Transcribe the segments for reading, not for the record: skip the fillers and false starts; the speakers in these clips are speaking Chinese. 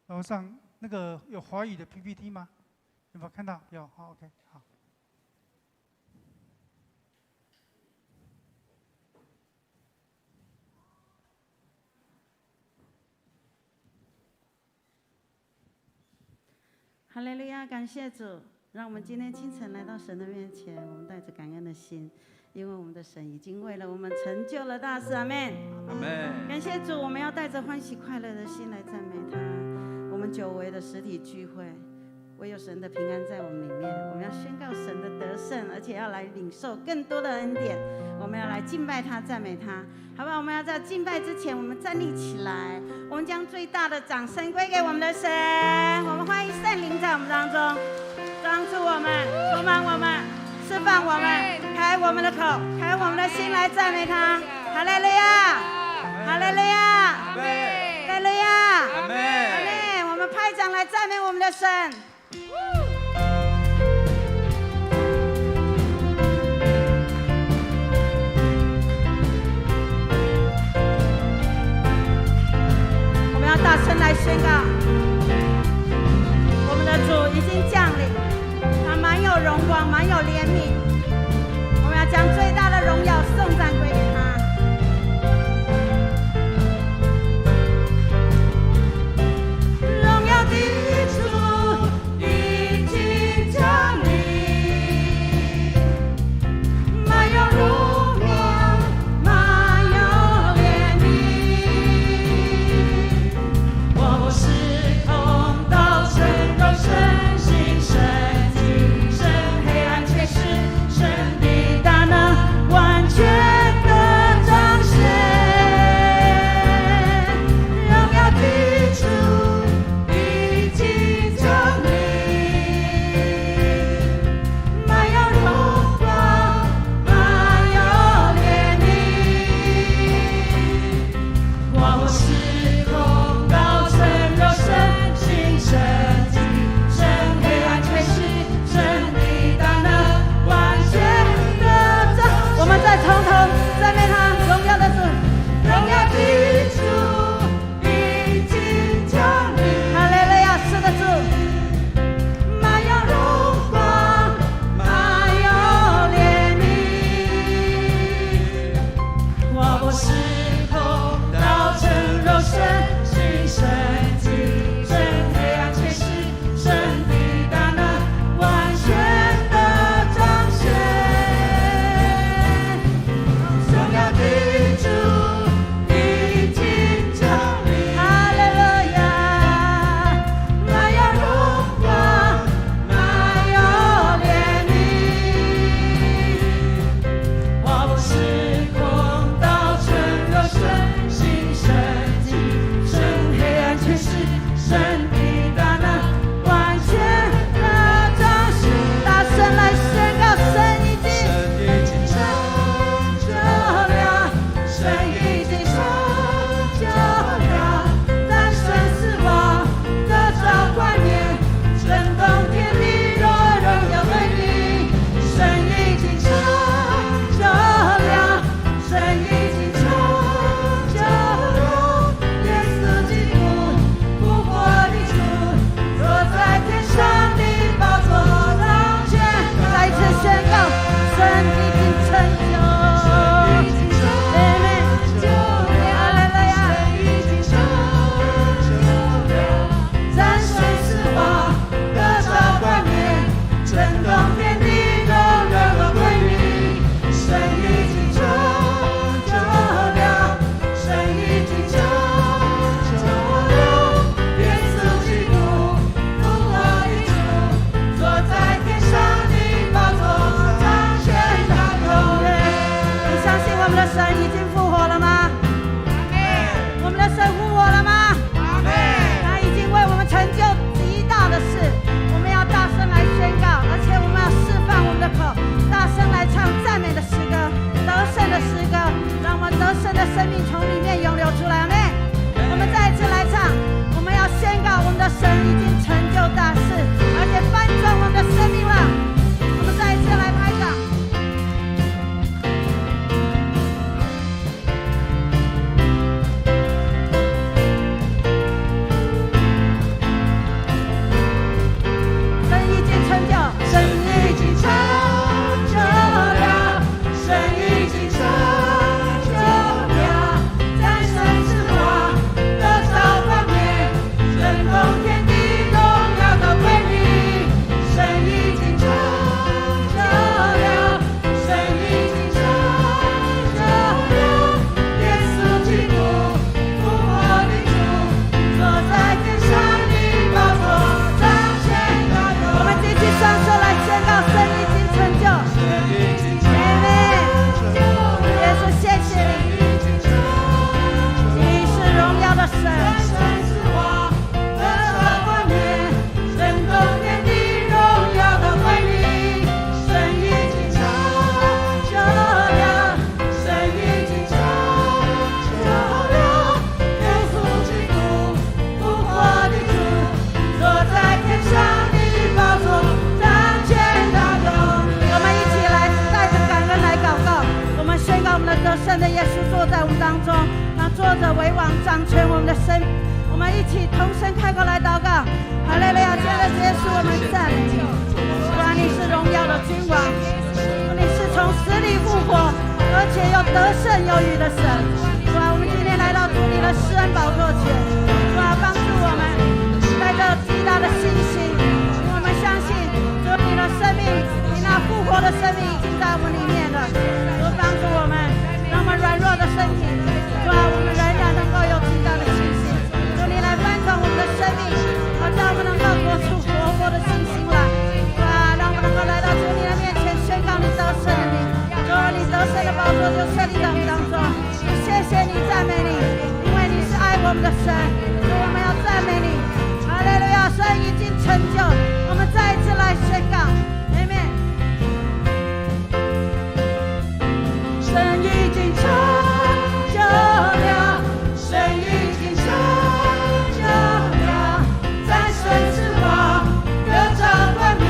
楼上那个有华语的 PPT 吗？有没有看到？有，好 ，OK， 好。哈利路亚，感谢主，让我们今天清晨来到神的面前，我们带着感恩的心，因为我们的神已经为了我们成就了大事，阿们，阿们。感谢主，我们要带着欢喜快乐的心来赞美他。我们久违的实体聚会，唯有神的平安在我们里面，我们要宣告神的得胜，而且要来领受更多的恩典。我们要来敬拜他，赞美他，好不好？我们要在敬拜之前，我们站立起来，我们将最大的掌声归给我们的神。我们欢迎圣灵在我们当中帮助我们，充满我们，释放我们，开我们的口，开我们的心来赞美他。哈利路亚，哈利路亚，哈利路亚，阿们。我们拍掌来赞美我们的神。我们要大声来宣告，我们的主已经降临，他满有荣光，满有怜悯。我们要将最大的荣耀颂赞归给他。荣耀的主已经降临，满有荣光，满有怜悯。我时空到成肉身心神精神黑暗却是神的大能完全的彰显。荣耀的主已经降临，满有荣光，满有怜悯。我时空到成肉身心神精神黑暗却是神的大能完全的彰。我们再从头赞美他，荣耀的主，荣耀的主已经降临。哈利路亚，是的主，满有荣光，满有怜悯。我时空到成肉身心神精神黑暗却是神的大能完全的彰显。荣耀的主已经降临，哈利路亚，满有荣光，满有怜悯。我时空到成肉身心神精神黑暗却是神的大能完全的彰显。大声来宣告，神已经成就了，神已经成就了，战胜死亡，得着冠冕，震动天地，若荣耀归你。神已经成就了，神已经成就了，耶稣基督复活的主，坐在天上的宝座掌权。再次宣告，神已经成就，阿门。哈利路亚，神已经成就了，战胜死亡，得着冠冕，震动天地，荣耀归你。神已经成就了，神已经成就了，耶稣基督复活的主，坐在天上的宝座掌权大口人。你相信我们的神已经复活了吗？我们的神复活了吗？他已经为我们成就极大的事，我们要大声来宣告，而且我们要释放我们的口，大声来唱赞美的诗歌，得胜的诗歌，让我们得胜的生命从里面涌流出来。阿们。我们再一次来唱，我们要宣告我们的神已经成就大事，而且翻转我们的生命了。我们再一次来拍掌。生的耶稣坐在我们当中，那坐着为王掌权我们的生命。我们一起同声开口来祷告。哈利路亚！亲爱的耶稣，我们赞美你。主啊，你是荣耀的君王，你是从死里复活，而且又得胜有余的神。主啊，我们今天来到主你的施恩宝座前，主啊，帮助我们带着极大的信心，因为我们相信主你的生命，你那复活的生命已经在我们里面了。主帮助我们，让我们软弱的身体，主啊，我们仍然能够有极大的信心。主你来翻转我们的生命，好叫我们能够活出活泼的信心来。主啊，让我们能够来到主你的面前，宣告你得胜的名。主啊，你得胜的宝座就设立在我们当中。谢谢你，赞美你，因为你是爱我们的神。主，我们要赞美你。哈利路亚！神已经成就，我们再一次来宣告。阿们。神已经成就了，神已经成就了，战胜死亡，得着冠冕，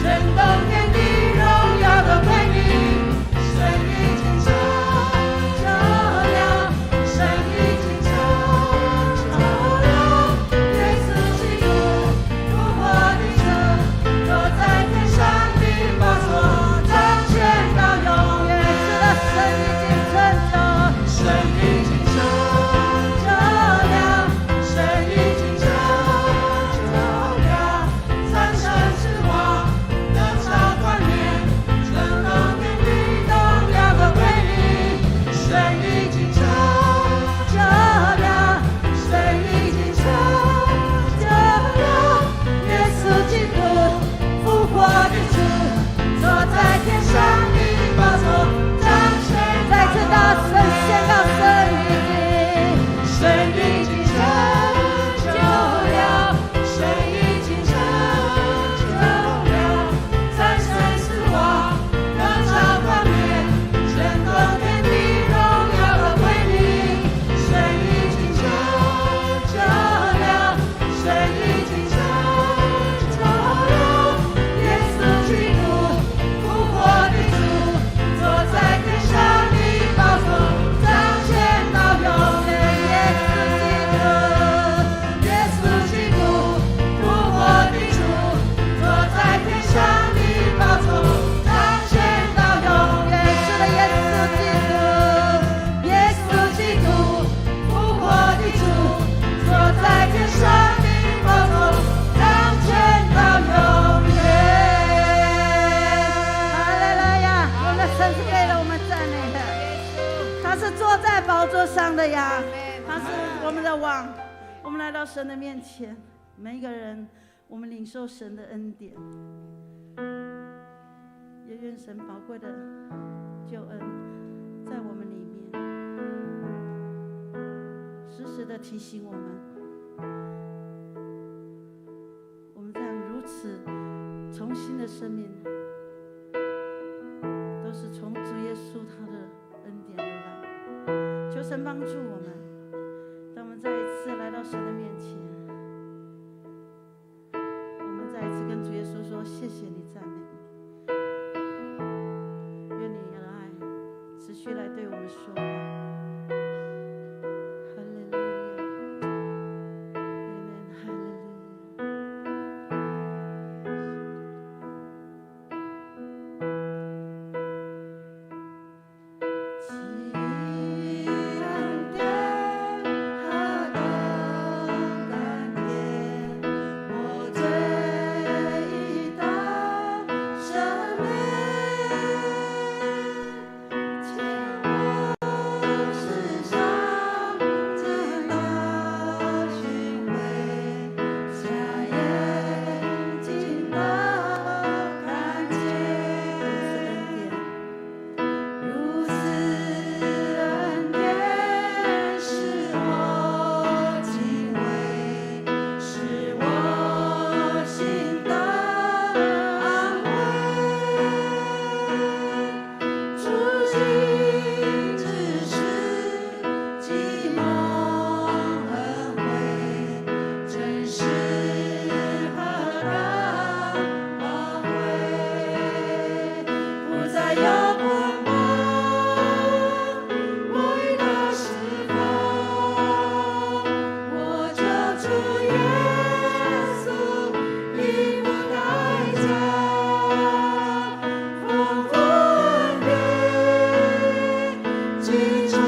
震动天地，荣耀都归你。神已经成就了，神已经成就了，耶稣基督复活的主，坐在天上的宝座，掌权到永远。神已经成就，神已经成就了，神已经成就了，战胜死亡，得着冠冕，震动天地，荣耀都归你。神已经成就了，神已经成就了，耶稣基督复活的主，坐在天上的宝座。再次大声宣告神已经成就了，神已经成就了，战胜死亡，得着冠冕，震动天地，荣耀都归你。神已经成就了，神已经成就了，耶稣基督复活的主，坐在天上。宝座上的呀，他是我们的王。我们来到神的面前，每一个人，我们领受神的恩典，也愿神宝贵的救恩在我们里面，时时的提醒我们，我们这样如此重新的生命，都是从主耶稣他的恩典而来。求神帮助我们，当我们再一次来到神的面前，我们再一次跟主耶稣说：谢谢你，赞美你。愿你的爱持续来对我们说话。哈利路亚，阿门，哈利路亚。有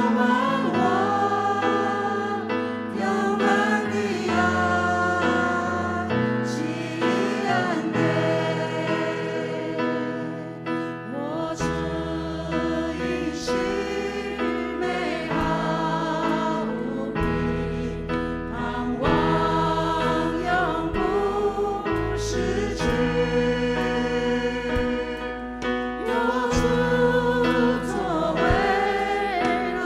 主作为人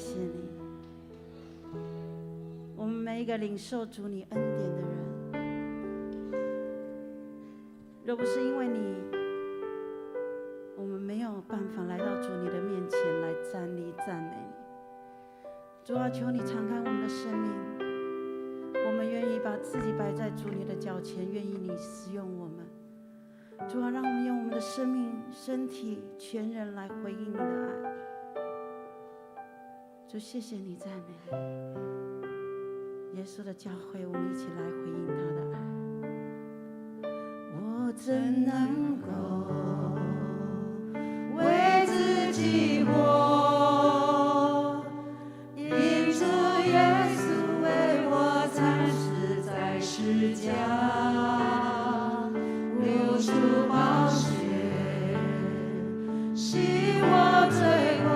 谢你。我们每一个领受主你恩典的人，若不是因为你，我们没有办法来到主你的面前来站立赞美你。主啊，求你敞开我们的生命，我们愿意把自己摆在主你的脚前，愿意你使用我们。主啊，让我们用我们的生命、身体、全人来回应你的爱。主，谢谢你，赞美你。耶稣的教会，我们一起来回应他的爱。我怎能够为自己活？因主耶稣为我惨死在十架，流出宝血，洗我罪过。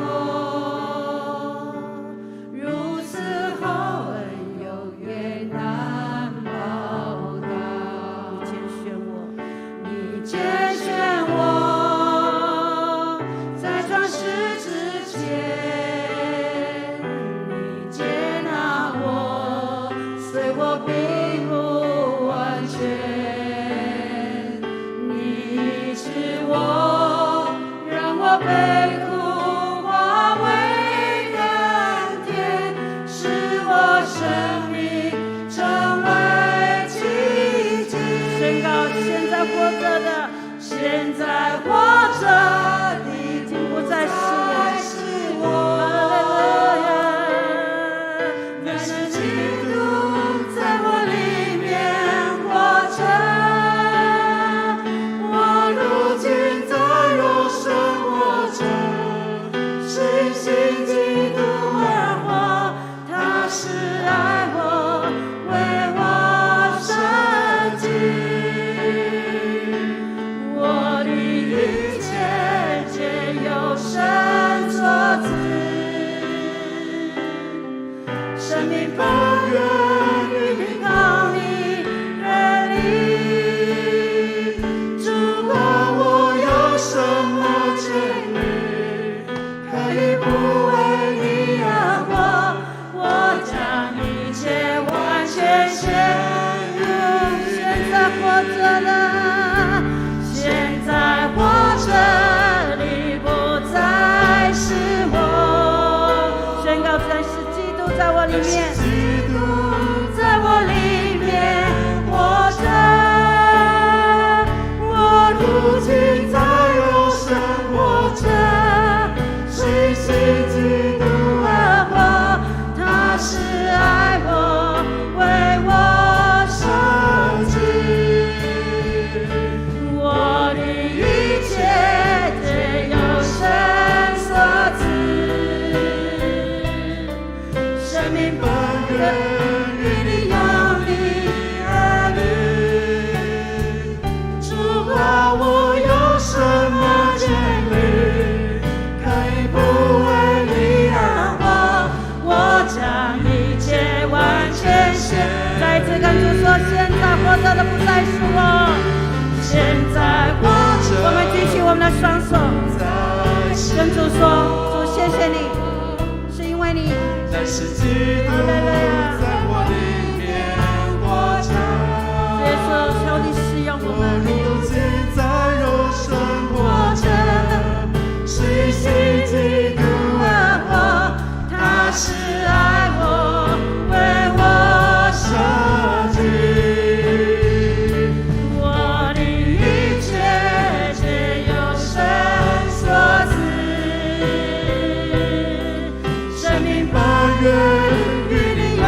如此厚恩有约难报答。你拣选我，在创世之前，你接纳我，虽我并不完全。你是我，让我被苦化为甘甜，使我生命成为奇迹。宣告现在活着的，现在活着的，已经不再是我。乃是基督在我里面活着。我如今在肉身活着，是信基督而活，他是爱我，为我舍己。我的一切皆由神所赐，生命本源于靠你而立。主啊，我有什么权利可以不为你而活？我将一切完全献入。现在活着了，现在活着的不再是我。宣告真是基督在我里面，在我里面活着。我如今在肉身活着，是信基督而活，他是爱我，为我舍己。我的一切皆由神所赐，生命本源于你用力而立。主啊，我有什么权利可以不为你而活？我将一切完全献。再一次跟主说，现在活着的不再是我，现在活着。我们举起我们的双手，跟主说，主谢谢你，是因为你乃是基督在我里面活着。耶稣，求你使用我我们。如今在肉身活着，是信基督而活，他是爱我，为我舍己。我的一切皆由神所赐，生命本源于你用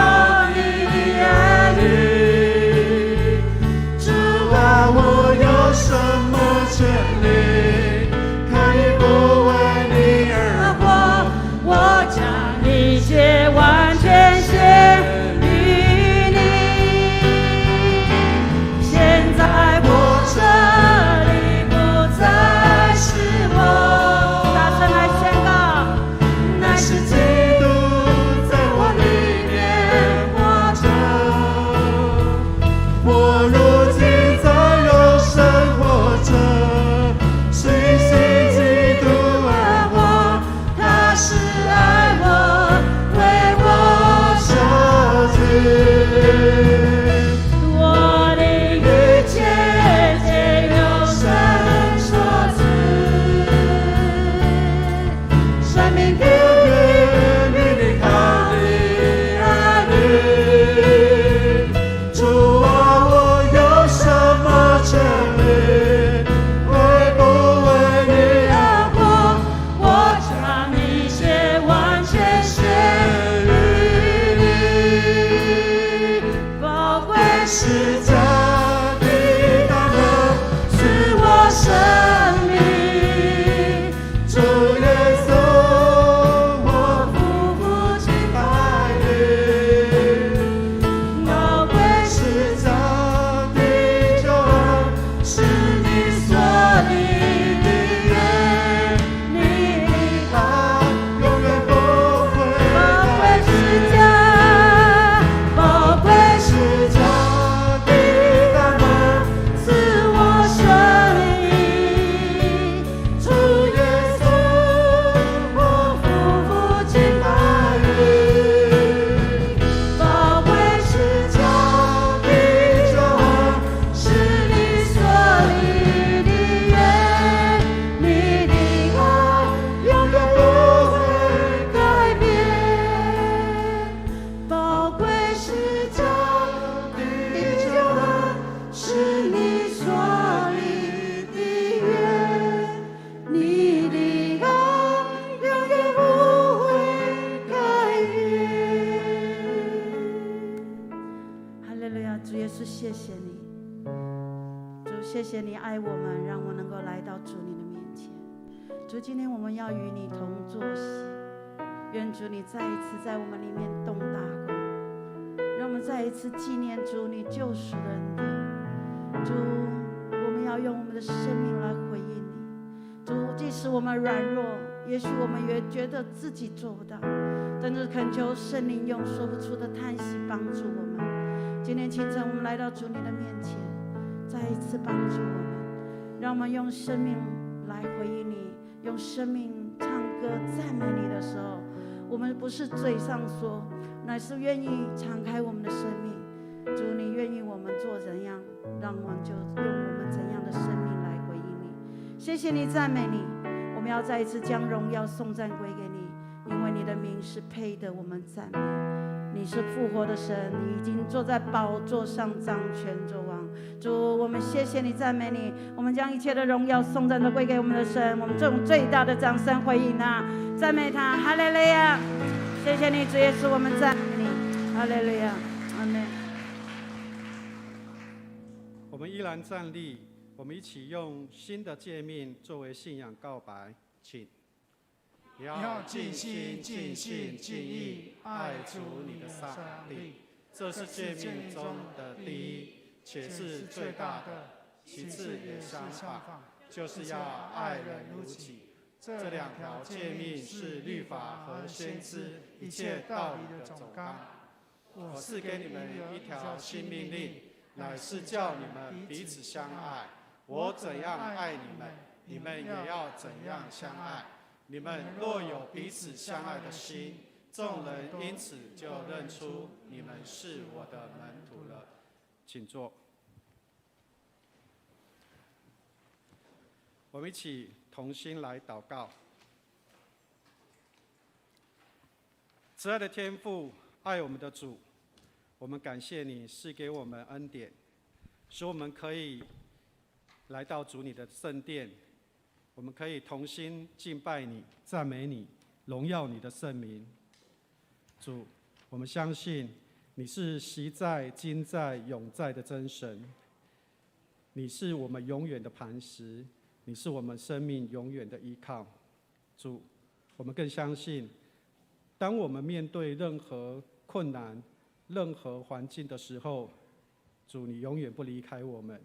谢谢你，主谢谢你爱我们，让我能够来到主你的面前。主，今天我们要与你同坐席，愿主你再一次在我们里面动大功，让我们再一次纪念主你救赎的恩典。主，我们要用我们的生命来回应你。主，即使我们软弱，也许我们也觉得自己做不到，但是恳求圣灵用说不出的叹息帮助我们。今天清晨，我们来到主你的面前，再一次帮助我们，让我们用生命来回应你，用生命唱歌赞美你的时候，我们不是嘴上说，乃是愿意敞开我们的生命。主，你愿意我们做怎样，让我们就用我们怎样的生命来回应你。谢谢你，赞美你。我们要再一次将荣耀颂赞归给你，因为你的名是配得我们赞美。你是复活的神，你已经坐在宝座上掌权作王。主，我们谢谢你，赞美你。我们将一切的荣耀颂赞都归给我们的神，我们用最大的掌声回应他，赞美他。哈利路亚！谢谢你，主耶稣，我们赞美你。哈利路亚，阿门。我们依然站立，我们一起用新的诫命作为信仰告白，请。要尽心、尽性、尽意爱主你的上帝，这是诫命中的第一，且是最大的。其次也相仿，就是要爱人如己。这两条诫命是律法和先知一切道理的总纲。我赐给你们一条新命令，乃是叫你们彼此相爱。我怎样爱你们，你们也要怎样相爱。你们若有彼此相爱的心，众人因此就认出你们是我的门徒了。请坐。我们一起同心来祷告。慈爱的天父，爱我们的主，我们感谢你赐给我们恩典，使我们可以来到主你的圣殿，我们可以同心敬拜你、赞美你、荣耀你的圣名。主，我们相信你是昔在、今在、永在的真神，你是我们永远的磐石，你是我们生命永远的依靠。主，我们更相信，当我们面对任何困难、任何环境的时候，主，你永远不离开我们。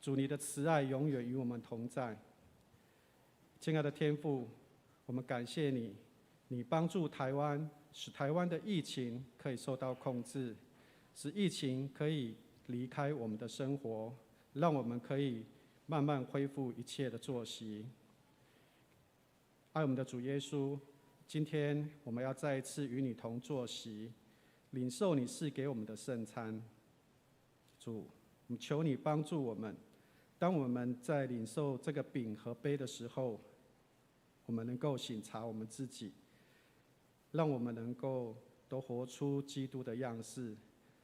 主，你的慈爱永远与我们同在。亲爱的天父，我们感谢你，你帮助台湾，使台湾的疫情可以受到控制，使疫情可以离开我们的生活，让我们可以慢慢恢复一切的作息。爱我们的主耶稣，今天我们要再一次与你同坐席，领受你赐给我们的圣餐。主，我们求你帮助我们，当我们在领受这个饼和杯的时候，我们能够省察我们自己，让我们能够都活出基督的样式，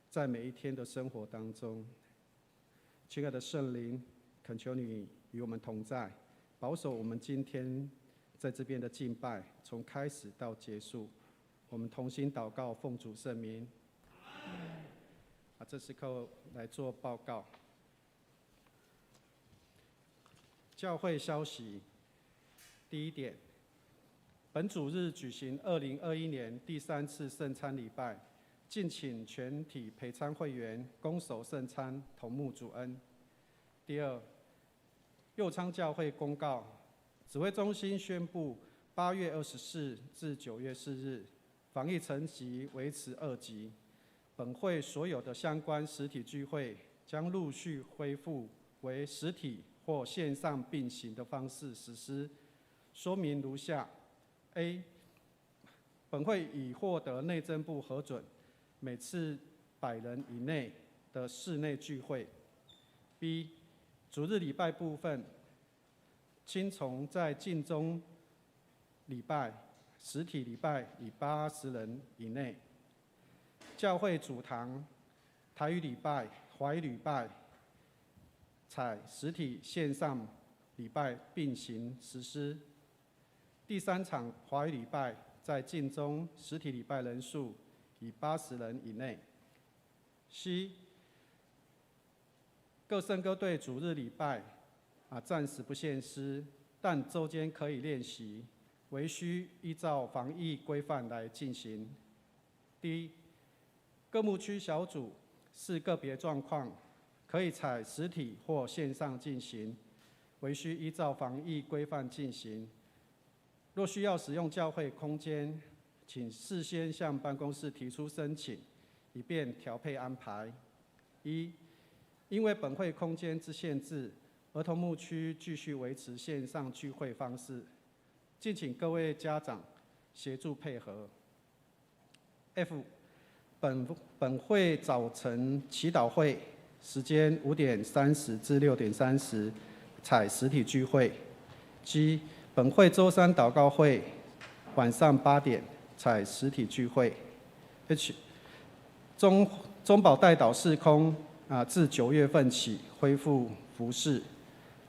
在每一天的生活当中。亲爱的圣灵，恳求你与我们同在，保守我们今天在这边的敬拜，从开始到结束，我们同心祷告，奉主圣名。这时刻来做报告。教会消息，第一点，本主日举行2021年第3次圣餐礼拜，敬请全体陪餐会员恭守圣餐，同沐主恩。第二，右昌教会公告，指挥中心宣布8月24至9月4日，防疫层级维持2级。本会所有的相关实体聚会将陆续恢复为实体或线上并行的方式实施。说明如下 ：A. 本会已获得内政部核准，每次100人以内的室内聚会。B. 主日礼拜部分，亲从在敬中礼拜、实体礼拜以80人以内。教会主堂台语礼拜、华语礼拜，采实体线上礼拜并行实施。第3场华语礼拜在敬中实体礼拜人数以80人以内。C. 各圣歌队主日礼拜暂时不献诗，但周间可以练习，唯需依照防疫规范来进行。第一，各牧区小组视个别状况，可以采实体或线上进行，唯需依照防疫规范进行。若需要使用教会空间，请事先向办公室提出申请，以便调配安排。一，因为本会空间之限制，儿童牧区继续维持线上聚会方式，敬请各位家长协助配合。F， 本会早晨祈祷会时间5点30至6点30，采实体聚会。G， 本会周三祷告会晚上8点，采实体聚会。H， 中保代祷事工自9月份起恢复服事。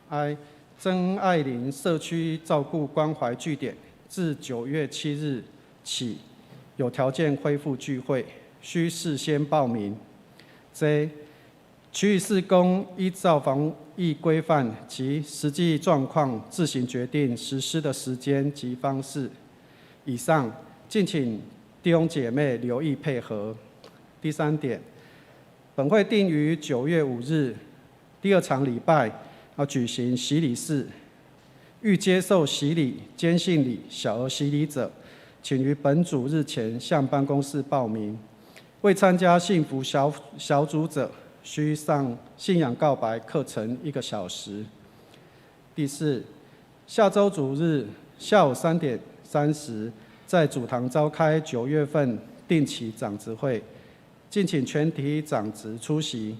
I， 真爱林社区照顾关怀据点自9月7日起有条件恢复聚会，需事先报名。J， 区域事工依照防疫规范及实际状况自行决定实施的时间及方式。以上，敬请弟兄姐妹留意配合。第3点，本会定于9月5日第2场礼拜要举行洗礼式，欲接受洗礼、坚信礼、小额洗礼者，请于本主日前向办公室报名。未参加幸福小组者，需上信仰告白课程1个小时。第4，下周主日下午3点30，在主堂召开9月份定期长执会，敬请全体长执出席，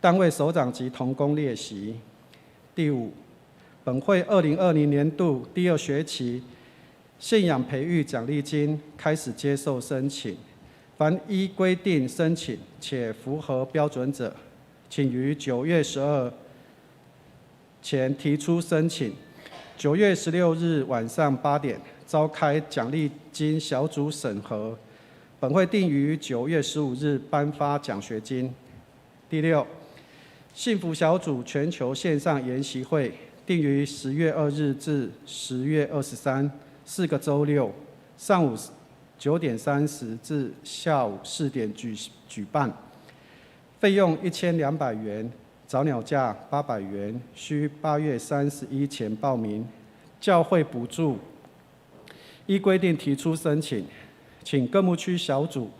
单位首长及同工列席。第5，本会2020年度第2学期信仰培育奖励金开始接受申请，凡依规定申请且符合标准者，请于9月12前提出申请。9月16日晚上8点召开奖励金小组审核，本会定于9月15日颁发奖学金。第6，幸福小组全球线上研习会定于10月2日至10月23 4个周六，上午9点30至下午4点举办，费用1200元，早鸟价800元，需8月31前报名。教会补助依规定提出申请，请各牧区小组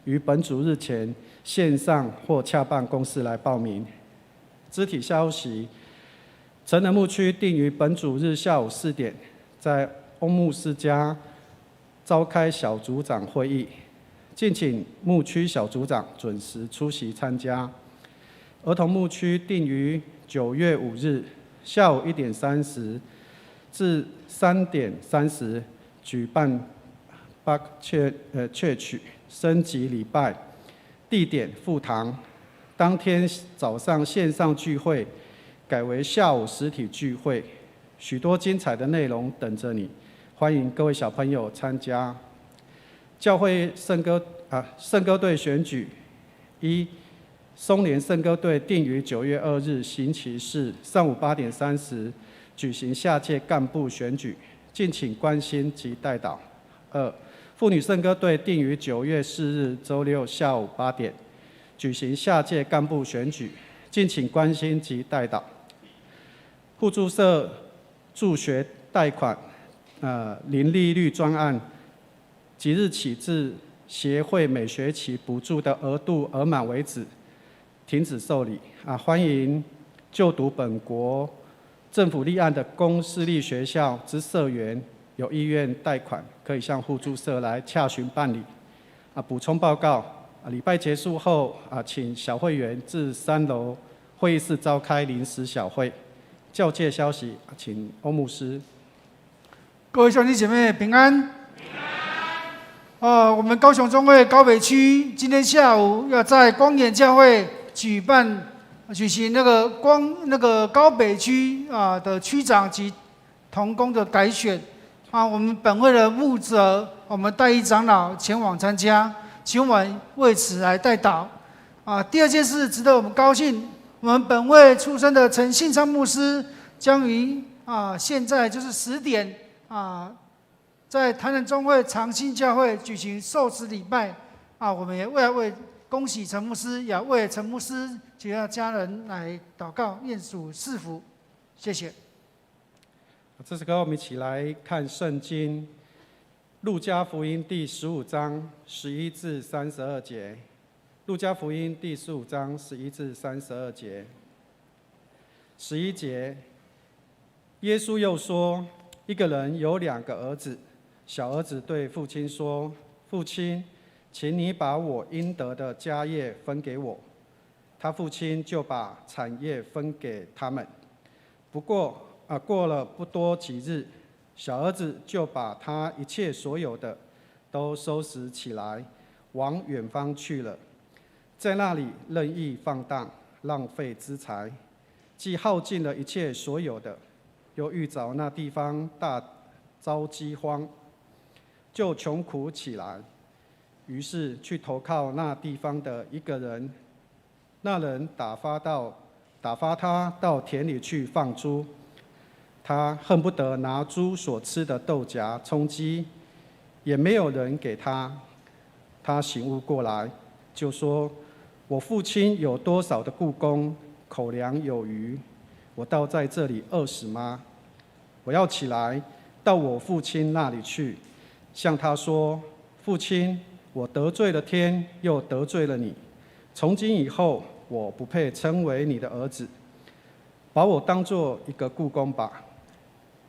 于本主日前线上或洽办公室来报名。肢体消息，成人牧区定于本主日下午4点，在欧牧师家召开小组长会议，敬请牧区小组长准时出席参加。儿童牧区定于9月5日下午1点30至3点30举办Church 升级礼拜，地点副堂，当天早上线上聚会改为下午实体聚会，许多精彩的内容等着你，欢迎各位小朋友参加。教会圣歌队选举：1. 松联圣歌队定于9月2日星期四上午8点30举行下届干部选举，敬请关心及代祷。2. 妇女圣歌队定于9月4日周六下午8点举行下届干部选举，敬请关心及代祷。互助社助学贷款零利率专案，即日起至协会每学期补助的额度额满为止，停止受理。欢迎就读本国政府立案的公私立学校之社员有意愿贷款，可以向互助社来洽询办理。补充报告，礼拜结束后请小会员至3楼会议室召开临时小会。教界消息，请欧牧师。各位兄弟姐妹平安。我们高雄中会高北区今天下午要在光点教会举行那个高北区的区长及同工的改选。我们本会的牧者，我们代议长老前往参加，请我们为此来代祷。第二件事值得我们高兴，我们本会出生的陈信昌牧师将于现在就是10点在台南中会长兴教会举行受洗礼拜我们也为恭喜陈牧师，也为陈牧师及他家人来祷告，愿主赐福。谢谢。这首歌我们一起来看圣经，路加福音第15章11至32节。路加福音第15章11至32节。11节，耶稣又说：一个人有2个儿子，小儿子对父亲说：父亲，请你把我应得的家业分给我。他父亲就把产业分给他们。不过过了不多几日，小儿子就把他一切所有的都收拾起来，往远方去了，在那里任意放荡，浪费资财，既耗尽了一切所有的，又遇着那地方大遭饥荒，就穷苦起来。于是去投靠那地方的一个人，那人打发他到田里去放猪。他恨不得拿猪所吃的豆荚充饥，也没有人给他。他醒悟过来，就说：我父亲有多少的雇工，口粮有余，我倒在这里饿死吗？我要起来到我父亲那里去，向他说：父亲，我得罪了天，又得罪了你。从今以后，我不配称为你的儿子，把我当作一个雇工吧。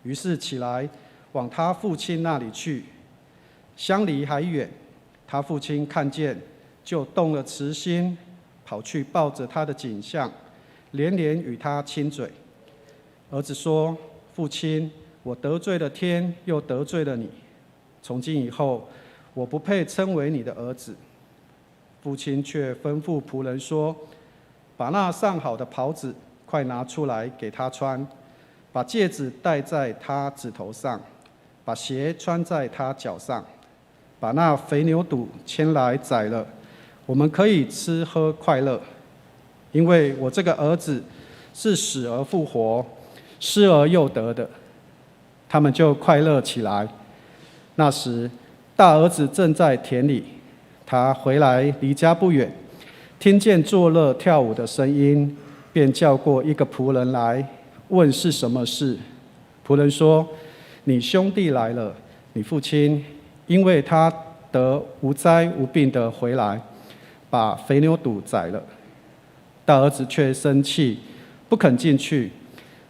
于是起来往他父亲那里去，相离还远，他父亲看见，就动了慈心，跑去抱着他的颈项，连连与他亲嘴。儿子说：父亲，我得罪了天，又得罪了你，从今以后，我不配称为你的儿子。父亲却吩咐仆人说：把那上好的袍子快拿出来给他穿，把戒指戴在他指头上，把鞋穿在他脚上，把那肥牛肚牵来宰了，我们可以吃喝快乐。因为我这个儿子是死而复活，失而又得的。他们就快乐起来。那时大儿子正在田里，他回来离家不远，听见作乐跳舞的声音，便叫过一个仆人来，问是什么事。仆人说：你兄弟来了，你父亲因为他得无灾无病的回来，把肥牛肚宰了。大儿子却生气，不肯进去。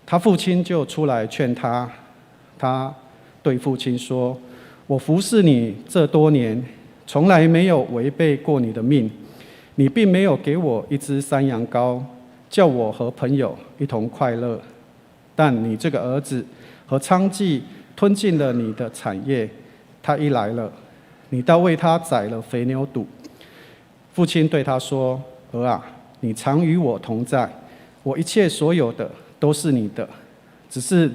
他父亲就出来劝他。他对父亲说：我服侍你这多年，从来没有违背过你的命，你并没有给我一只山羊羔，叫我和朋友一同快乐。但你这个儿子和娼妓吞尽了你的产业，他一来了，你倒为他宰了肥牛肚。父亲对他说：儿啊，你常与我同在，我一切所有的都是你的，只是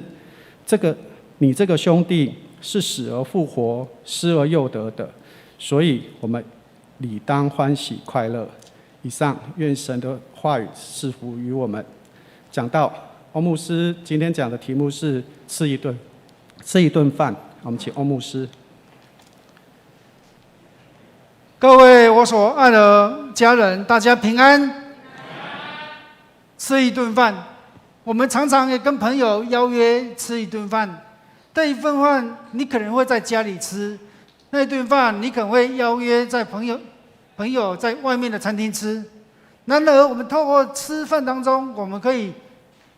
你这个兄弟是死而复活，失而又得的，所以我们理当欢喜快乐。以上，愿神的话语赐福于我们。讲到欧牧师今天讲的题目是吃一顿饭，我们请欧牧师。各位我所爱的家人，大家平安。吃一顿饭，我们常常也跟朋友邀约吃一顿饭。那一份饭你可能会在家里吃，那一顿饭你可能会邀约在朋友在外面的餐厅吃。然而，我们透过吃饭当中，我们可以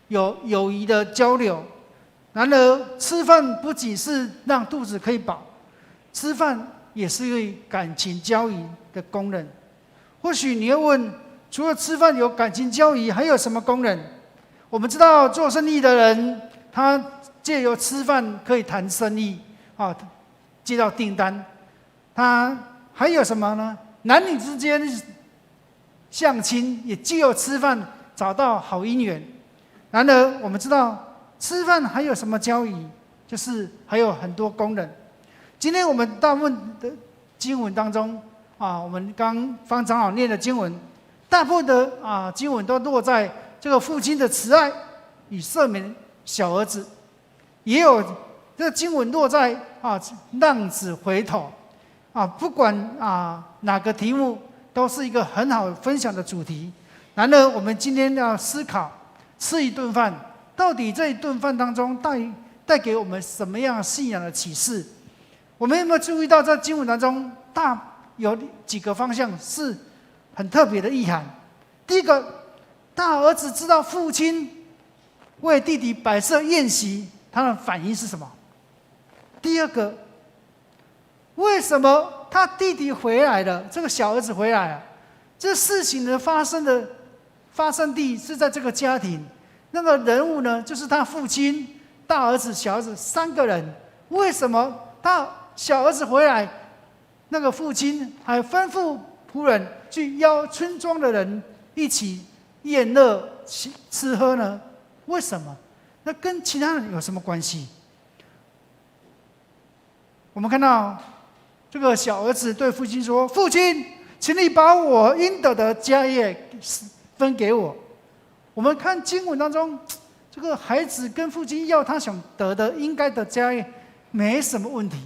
有友谊的交流。然而，吃饭不仅是让肚子可以饱，吃饭也是一个感情交易的功能。或许你会问，除了吃饭有感情交易，还有什么功能？我们知道做生意的人，他借由吃饭可以谈生意，接到订单。他还有什么呢？男女之间相亲也借由吃饭找到好姻缘。然而，我们知道吃饭还有什么交易？就是还有很多功能。今天我们大部分的经文当中，我们刚方长老念的经文，大部分的经文都落在这个父亲的慈爱与赦免小儿子，也有这个经文落在浪子回头不管哪个题目都是一个很好分享的主题。然而我们今天要思考吃一顿饭，到底这一顿饭当中带给我们什么样信仰的启示？我们有没有注意到在经文当中有几个方向是很特别的意涵？第一个，大儿子知道父亲为弟弟摆设宴席，他的反应是什么？第二个，为什么他弟弟回来了，这个小儿子回来了，这事情的发生地是在这个家庭，那个人物呢，就是他父亲、大儿子、小儿子3个人。为什么他小儿子回来，那个父亲还吩咐仆人去邀村庄的人一起宴乐吃喝呢？为什么？那跟其他人有什么关系？我们看到这个小儿子对父亲说：“父亲，请你把我应得的家业分给我。”我们看经文当中，这个孩子跟父亲要他想得的应该的家业，没什么问题。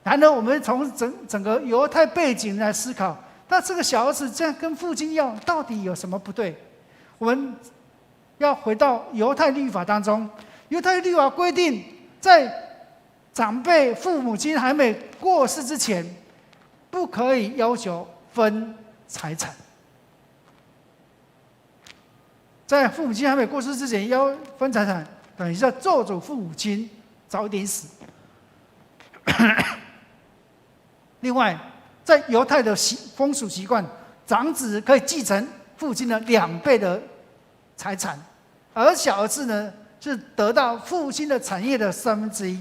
然而，我们从整个犹太背景来思考，那这个小儿子这样跟父亲要，到底有什么不对？我们要回到犹太律法当中，犹太律法规定，在长辈父母亲还没过世之前，不可以要求分财产。在父母亲还没过世之前要分财产，等于是咒诅父母亲早一点死。另外，在犹太的风俗习惯，长子可以继承父亲的2倍的财产，而小儿子呢是得到父亲的产业的1/3。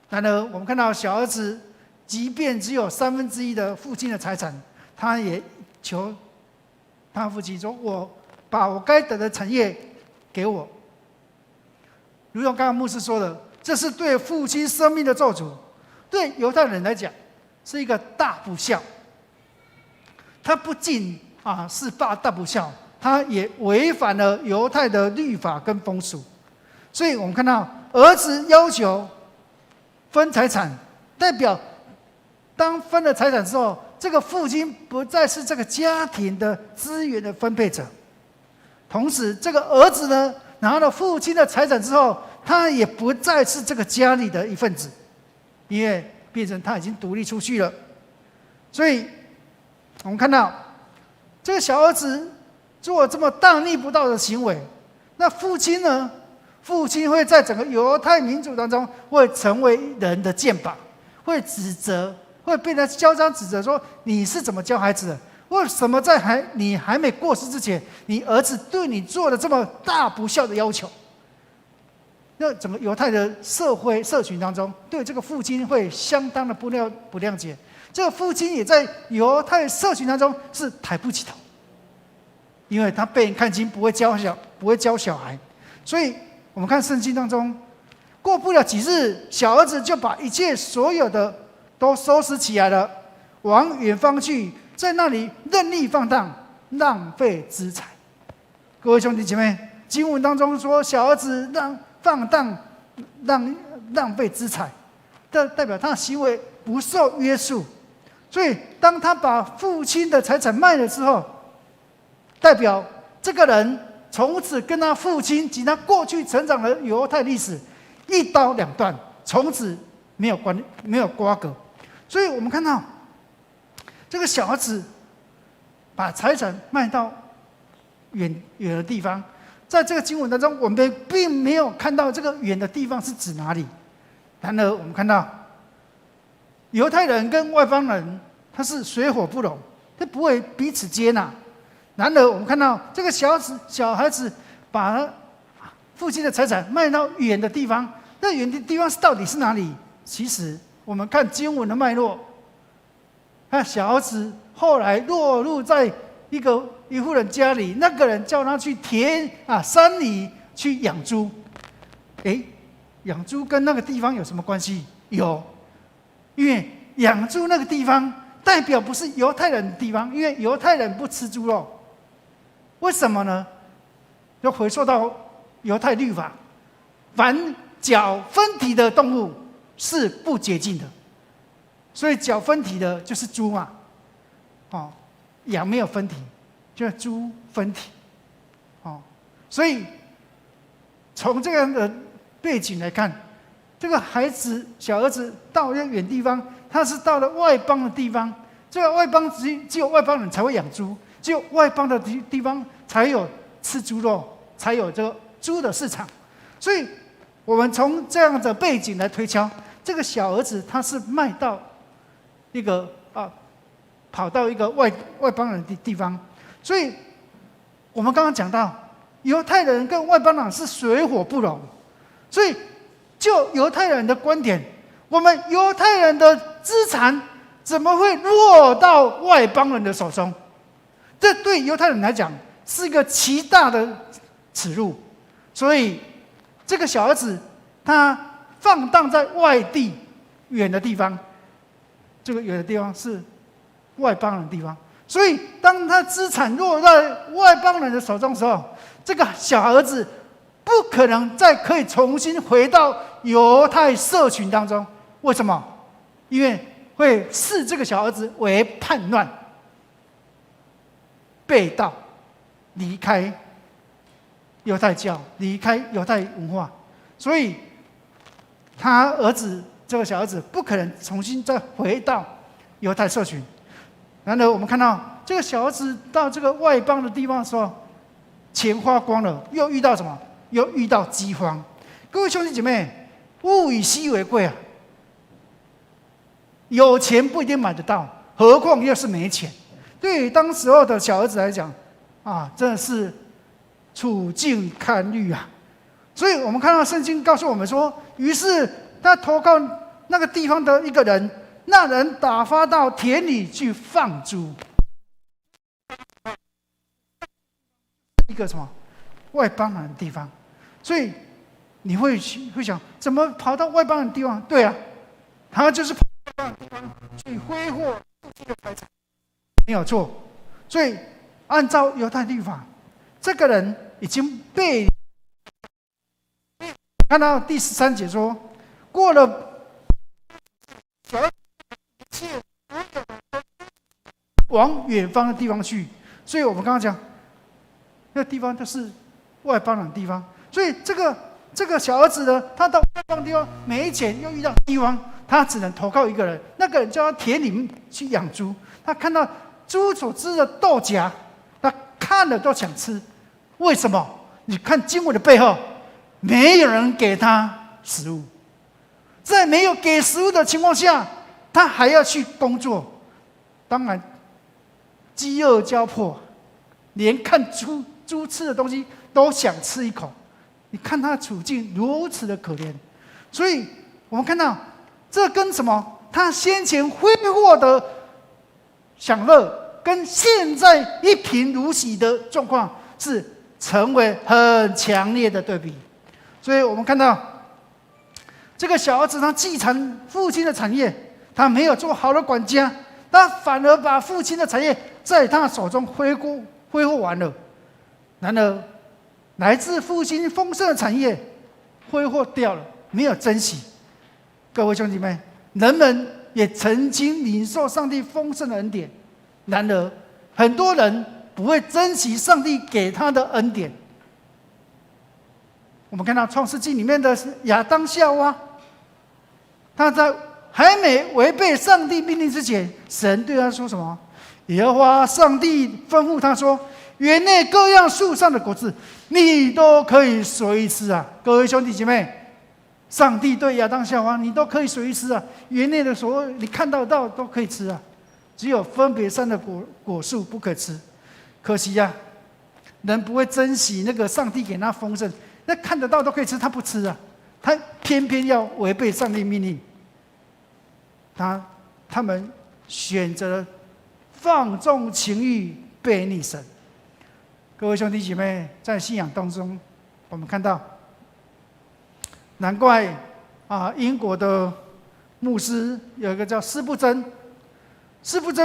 然而，我们看到小儿子，即便只有1/3的父亲的财产，他也求他父亲说：“我把我该得的产业给我。”如同刚刚牧师说的，这是对父亲生命的咒诅。对犹太人来讲，是一个大不孝。他不仅是大不孝，他也违反了犹太的律法跟风俗。所以我们看到儿子要求分财产，代表当分了财产之后，这个父亲不再是这个家庭的资源的分配者。同时，这个儿子呢，拿了父亲的财产之后，他也不再是这个家里的一份子，因为变成他已经独立出去了。所以，我们看到这个小儿子做这么大逆不道的行为，那父亲呢？父亲会在整个犹太民族当中会成为人的箭靶，会指责，会被人嚣张指责说你是怎么教孩子的？为什么在你还没过世之前，你儿子对你做了这么大不孝的要求？那整个犹太的社群当中，对这个父亲会相当的不谅解。这个父亲也在犹太社群当中是抬不起头，因为他被人看轻，不会教小孩。所以我们看圣经当中，过不了几日，小儿子就把一切所有的都收拾起来了，往远方去，在那里任意放荡，浪费资财。各位兄弟姐妹，经文当中说小儿子放荡浪费资财，这代表他的行为不受约束。所以当他把父亲的财产卖了之后，代表这个人从此跟他父亲及他过去成长的犹太历史一刀两断，从此没有瓜葛。所以我们看到这个小儿子把财产卖到远的地方，在这个经文当中，我们并没有看到这个远的地方是指哪里。然而，我们看到犹太人跟外邦人他是水火不容，他不会彼此接纳。然而，我们看到这个小孩子把父亲的财产卖到远的地方，那远的地方到底是哪里？其实我们看经文的脉络，那小孩子后来落入在一户人家里，那个人叫他去山里去养猪。养猪跟那个地方有什么关系？有，因为养猪那个地方代表不是犹太人的地方，因为犹太人不吃猪肉。为什么呢？就回溯到犹太律法，凡脚分蹄的动物是不洁净的。所以脚分蹄的就是猪嘛，哦，羊没有分蹄，就是猪分蹄，哦，所以从这样的背景来看，这个孩子小儿子到一个远地方，他是到了外邦的地方，这个外邦只有外邦人才会养猪，只有外邦的地方才有吃猪肉，才有这个猪的市场。所以我们从这样的背景来推敲，这个小儿子他是卖到一个跑到一个外邦人的地方。所以我们刚刚讲到，犹太人跟外邦人是水火不容。所以就犹太人的观点，我们犹太人的资产怎么会落到外邦人的手中？这对犹太人来讲是一个极大的耻辱。所以这个小儿子他放荡在外地远的地方，这个远的地方是外邦人的地方。所以当他资产落在外邦人的手中的时候，这个小儿子不可能再可以重新回到犹太社群当中。为什么？因为会视这个小儿子为叛乱、背道、离开犹太教、离开犹太文化。所以他儿子这个小儿子不可能重新再回到犹太社群。然而我们看到这个小儿子到这个外邦的地方的时候，钱花光了，又遇到什么？又遇到饥荒。各位兄弟姐妹，物以稀为贵啊！有钱不一定买得到，何况又是没钱。对于当时候的小儿子来讲，真的是处境堪虑啊！所以我们看到圣经告诉我们说，于是他投靠那个地方的一个人，那人打发到田里去放猪。一个什么外邦人的地方，所以你会想，怎么跑到外邦人的地方？对啊，他就是跑到外邦人的地方去挥霍自己的财产，没有错。所以按照犹太律法，这个人已经被看到第13节说，过了小儿一切往远方的地方去。所以我们刚刚讲，那个地方就是外邦人的地方。所以这个小儿子呢，他到外邦地方没钱，又遇到饥荒，他只能投靠一个人，那个人叫他田里去养猪。他看到猪所吃的豆荚，他看了都想吃。为什么？你看经文的背后，没有人给他食物，在没有给食物的情况下，他还要去工作。当然，饥饿交迫，连看猪吃的东西都想吃一口。你看他的处境如此的可怜，所以我们看到这跟什么？他先前挥霍的享乐，跟现在一贫如洗的状况是成为很强烈的对比。所以我们看到这个小儿子，他继承父亲的产业，他没有做好的管家，他反而把父亲的产业在他手中挥霍完了。然而来自父亲丰盛的产业挥霍掉了，没有珍惜。各位兄弟们，人们也曾经领受上帝丰盛的恩典，然而很多人不会珍惜上帝给他的恩典。我们看到创世纪里面的亚当夏娃，他在还没违背上帝命令之前，神对他说什么？耶和华上帝吩咐他说，园内各样树上的果子你都可以随意吃啊。各位兄弟姐妹，上帝对亚当夏娃，你都可以随意吃啊，园内的所有你看到都可以吃啊，只有分别善的果树不可吃。可惜呀，人不会珍惜那个上帝给他丰盛，那看得到都可以吃，他不吃啊，他偏偏要违背上帝命令。他们选择放纵情欲，背逆神。各位兄弟姐妹，在信仰当中，我们看到，难怪英国的牧师有一个叫施布珍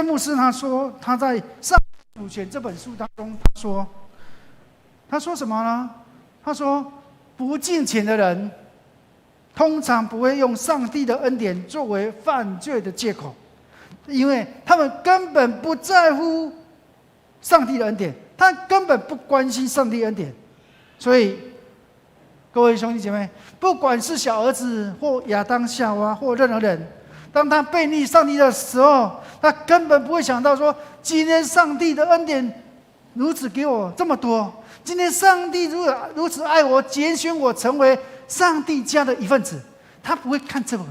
牧师，他说他在《上主权》这本书当中，他说他说什么呢？他说，不敬虔的人，通常不会用上帝的恩典作为犯罪的借口，因为他们根本不在乎上帝的恩典，他根本不关心上帝恩典。所以，各位兄弟姐妹，不管是小儿子或亚当夏娃或任何人，当他背逆上帝的时候，他根本不会想到说，今天上帝的恩典如此给我这么多，今天上帝如此爱我，拣选我成为上帝家的一份子。他不会看这个，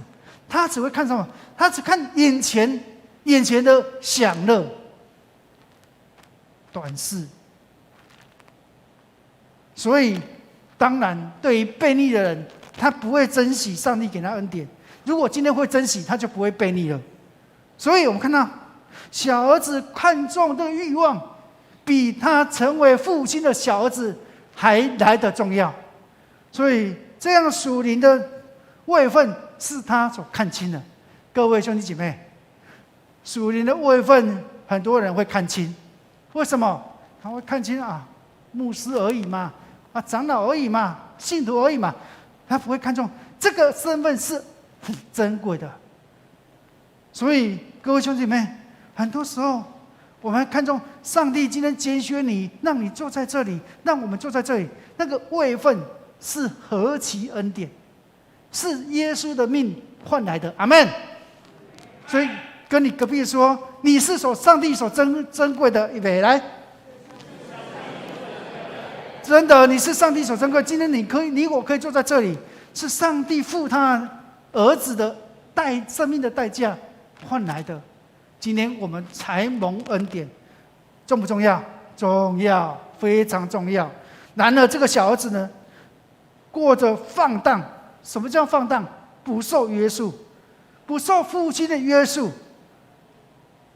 他只会看什么？他只看眼前的享乐、短视。所以，当然，对于悖逆的人，他不会珍惜上帝给他恩典。如果今天会珍惜，他就不会悖逆了。所以我们看到，小儿子看重的欲望，比他成为父亲的小儿子还来得重要。所以，这样属灵的位分是他所看清的。各位兄弟姐妹，属灵的位分，很多人会看清。为什么？他会看清啊，牧师而已嘛，啊，长老而已嘛，信徒而已嘛，他不会看重这个身份是很珍贵的。所以，各位兄弟姐妹，很多时候我们看重上帝今天拣选你，让你坐在这里，让我们坐在这里，那个位分是何其恩典，是耶稣的命换来的。阿们。所以跟你隔壁说，你是上帝所珍贵的，预备来。真的，你是上帝所珍贵。今天你我可以坐在这里，是上帝付他儿子的生命的代价换来的。今天我们才蒙恩典，重不重要？重要，非常重要。然而，这个小儿子呢，过着放荡。什么叫放荡？不受约束，不受父亲的约束。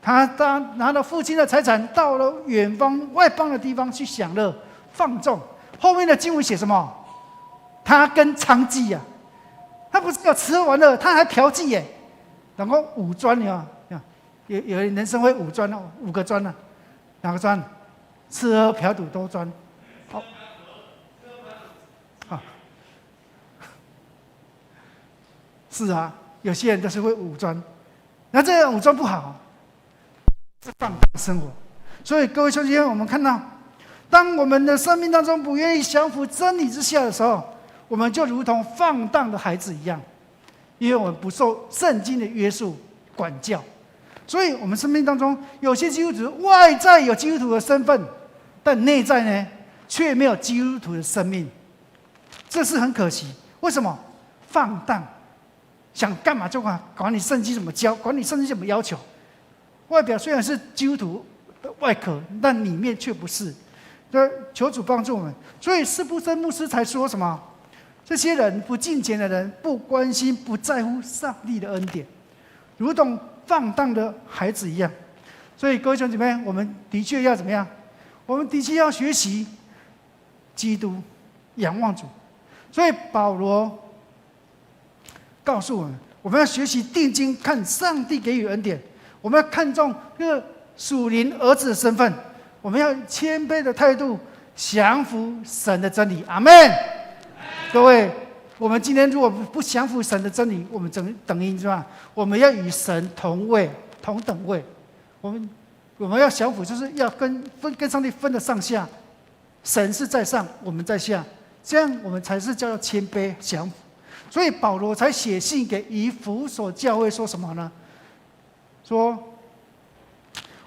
他拿了父亲的财产，到了远方外邦的地方去享乐放纵。后面的经文写什么？他跟娼妓呀，他不是要吃喝玩乐，他还嫖妓耶。然后五专有人生会五专哦，5个专呢，哪个专？吃喝嫖赌都专。好，是啊，有些人都是会五专，那这样五专不好，是放荡生活。所以各位兄弟姐妹，我们看到，当我们的生命当中不愿意降服真理之下的时候，我们就如同放荡的孩子一样，因为我们不受圣经的约束管教。所以我们生命当中有些基督徒外在有基督徒的身份，但内在呢却没有基督徒的生命，这是很可惜。为什么？放荡，想干嘛就管你圣经怎么教，管你圣经怎么要求。外表虽然是基督徒的外壳，但里面却不是。求主帮助我们。所以司布真牧师才说什么？这些人不敬虔的人，不关心、不在乎上帝的恩典，如同放荡的孩子一样。所以各位兄弟姐妹，我们的确要怎么样？我们的确要学习基督，仰望主。所以保罗告诉我们，我们要学习定睛看上帝给予恩典，我们要看重这个属灵儿子的身份，我们要谦卑的态度降服神的真理。阿们。各位，我们今天如果不降服神的真理，我们等于是吧？我们要与神同位、同等位。我们要降服，就是要跟上帝分得上下。神是在上，我们在下，这样我们才是叫做谦卑降服。所以保罗才写信给以弗所教会，说什么呢？说，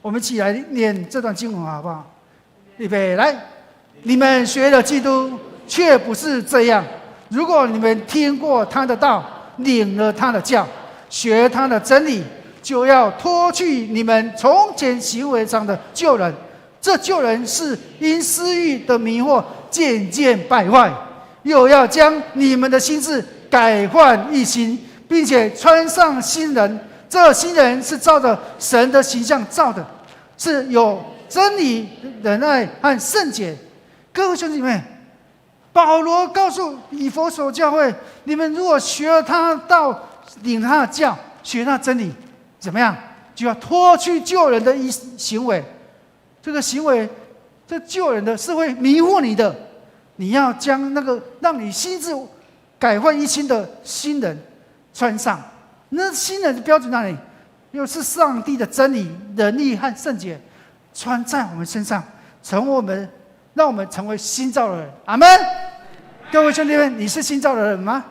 我们一起来念这段经文好不好？预备来，你们学了基督，却不是这样。如果你们听过他的道，领了他的教，学他的真理，就要脱去你们从前行为上的旧人。这旧人是因私欲的迷惑渐渐败坏，又要将你们的心志改换一新，并且穿上新人。这新人是照着神的形象造的，是有真理、仁爱和圣洁。各位兄弟们，保罗告诉以弗所教会，你们如果学了他的道，领他的教，学他的真理，怎么样？就要脱去旧人的行为。这个行为，这旧人的是会迷惑你的，你要将那个让你心智改换一新的新人穿上。那新人的标准哪里？又是上帝的真理、仁义和圣洁穿在我们身上，让我们成为新造的人。阿们。各位兄弟们，你是新造的人吗？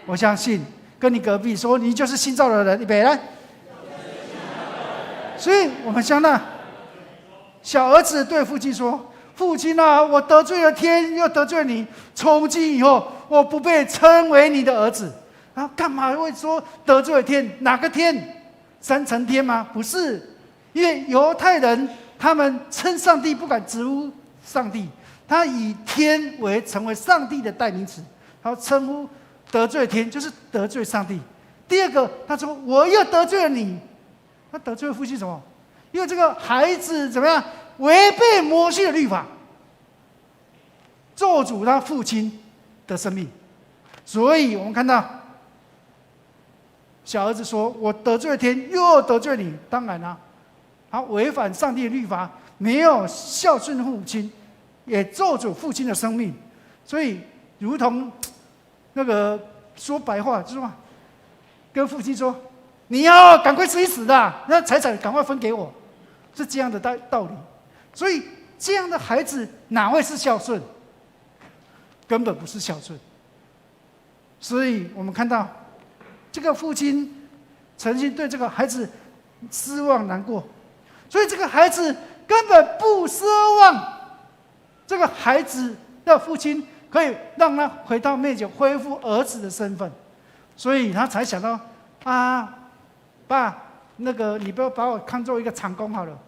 我相信。跟你隔壁说，你就是新造的人。预备来。所以我们想到，小儿子对父亲说：“父亲啊，我得罪了天，又得罪了你。从今以后，我不被称为你的儿子。”然后干嘛会说得罪了天？哪个天？三层天吗？不是，因为犹太人他们称上帝不敢直呼上帝，他以天为成为上帝的代名词，然后称呼得罪天就是得罪上帝。第二个，他说我又得罪了你，他得罪了父亲什么？因为这个孩子怎么样违背摩西的律法，咒诅他父亲的生命。所以我们看到小儿子说：“我得罪了天，又得罪你。”当然啦，他违反上帝的律法，没有孝顺父亲，也咒诅父亲的生命。所以，如同那个说白话，就是说，跟父亲说：“你要赶快死一死的，那财产赶快分给我。”是这样的道理。所以，这样的孩子哪会是孝顺？根本不是孝顺。所以我们看到，这个父亲曾经对这个孩子失望难过，所以这个孩子根本不奢望这个孩子的父亲可以让他回到面前恢复儿子的身份，所以他才想到啊，爸，那个你不要把我看作一个长工好了，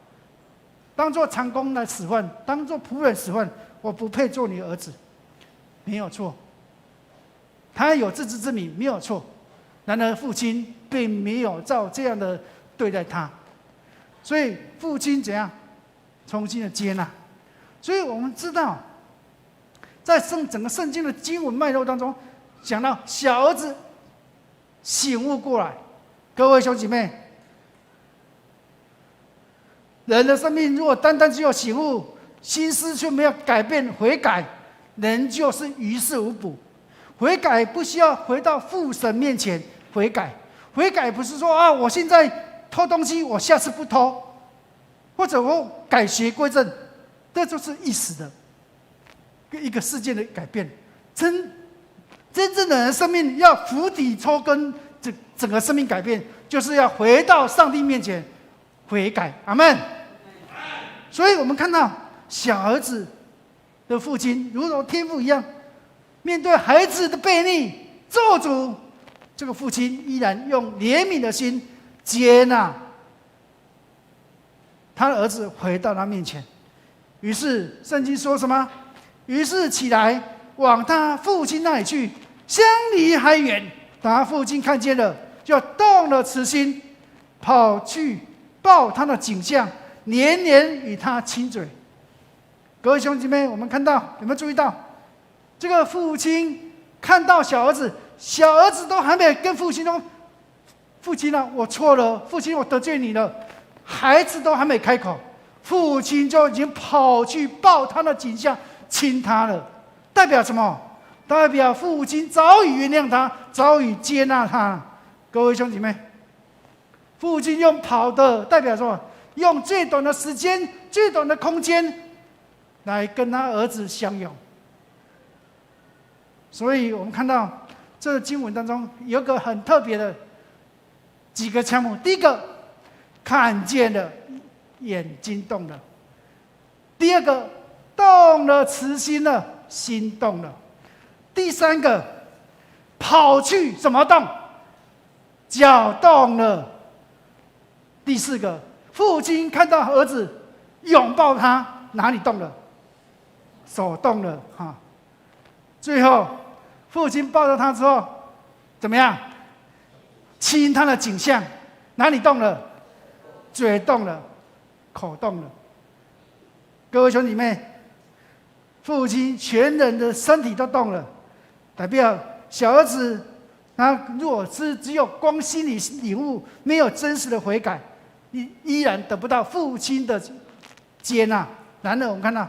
当做长工来使唤，当做仆人使唤，我不配做你儿子，没有错。他有自知之明，没有错。然而父亲并没有照这样的对待他，所以父亲怎样重新的接纳。所以我们知道，在整个圣经的经文脉络当中，讲到小儿子醒悟过来。各位兄弟姐妹，人的生命如果单单只有醒悟，心思却没有改变悔改，人就是于事无补。悔改不需要回到父神面前悔改，悔改不是说啊，我现在偷东西，我下次不偷，或者我改邪归正，这就是一时的一个事件的改变。真正的人生命要釜底抽根，整个生命改变，就是要回到上帝面前悔改。阿们。所以我们看到小儿子的父亲如同天父一样，面对孩子的悖逆咒诅，这个父亲依然用怜悯的心接纳他的儿子回到他面前。于是圣经说什么？于是起来往他父亲那里去，相离还远。当他父亲看见了，就动了慈心，跑去抱他的颈项，连连与他亲嘴。各位兄弟妹，我们看到有没有注意到？这个父亲看到小儿子都还没跟父亲说：“父亲啊，我错了，父亲，我得罪你了。”孩子都还没开口，父亲就已经跑去抱他的颈项，亲他了。代表什么？代表父亲早已原谅他，早已接纳他。各位兄弟妹，父亲用跑的，代表什么？用最短的时间、最短的空间来跟他儿子相拥。所以我们看到这个经文当中有个很特别的几个项目。第一个，看见了，眼睛动了；第二个，动了慈心了，心动了；第三个，跑去怎么动？脚动了；第四个，父亲看到儿子拥抱他，哪里动了？手动了哈。最后，父亲抱着他之后，怎么样？亲他的颈项，哪里动了？嘴动了，口动了。各位兄弟妹，父亲全人的身体都动了，代表小儿子他如果是只有光心理领悟，没有真实的悔改，依然得不到父亲的接纳。然而，我们看到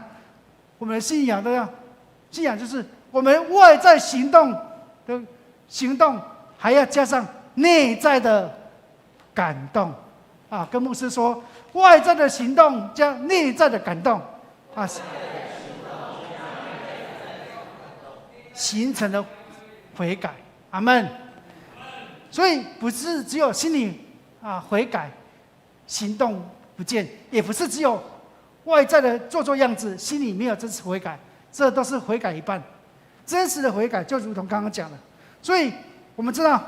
我们的信仰都要信仰就是我们外在行动的行动，还要加上内在的感动啊。跟牧师说，外在的行动加内在的感动啊，形成了悔改。阿们。所以不是只有心里悔改，行动不见，也不是只有外在的做样子，心里没有真实悔改，这都是悔改一半。真实的悔改就如同刚刚讲的，所以我们知道，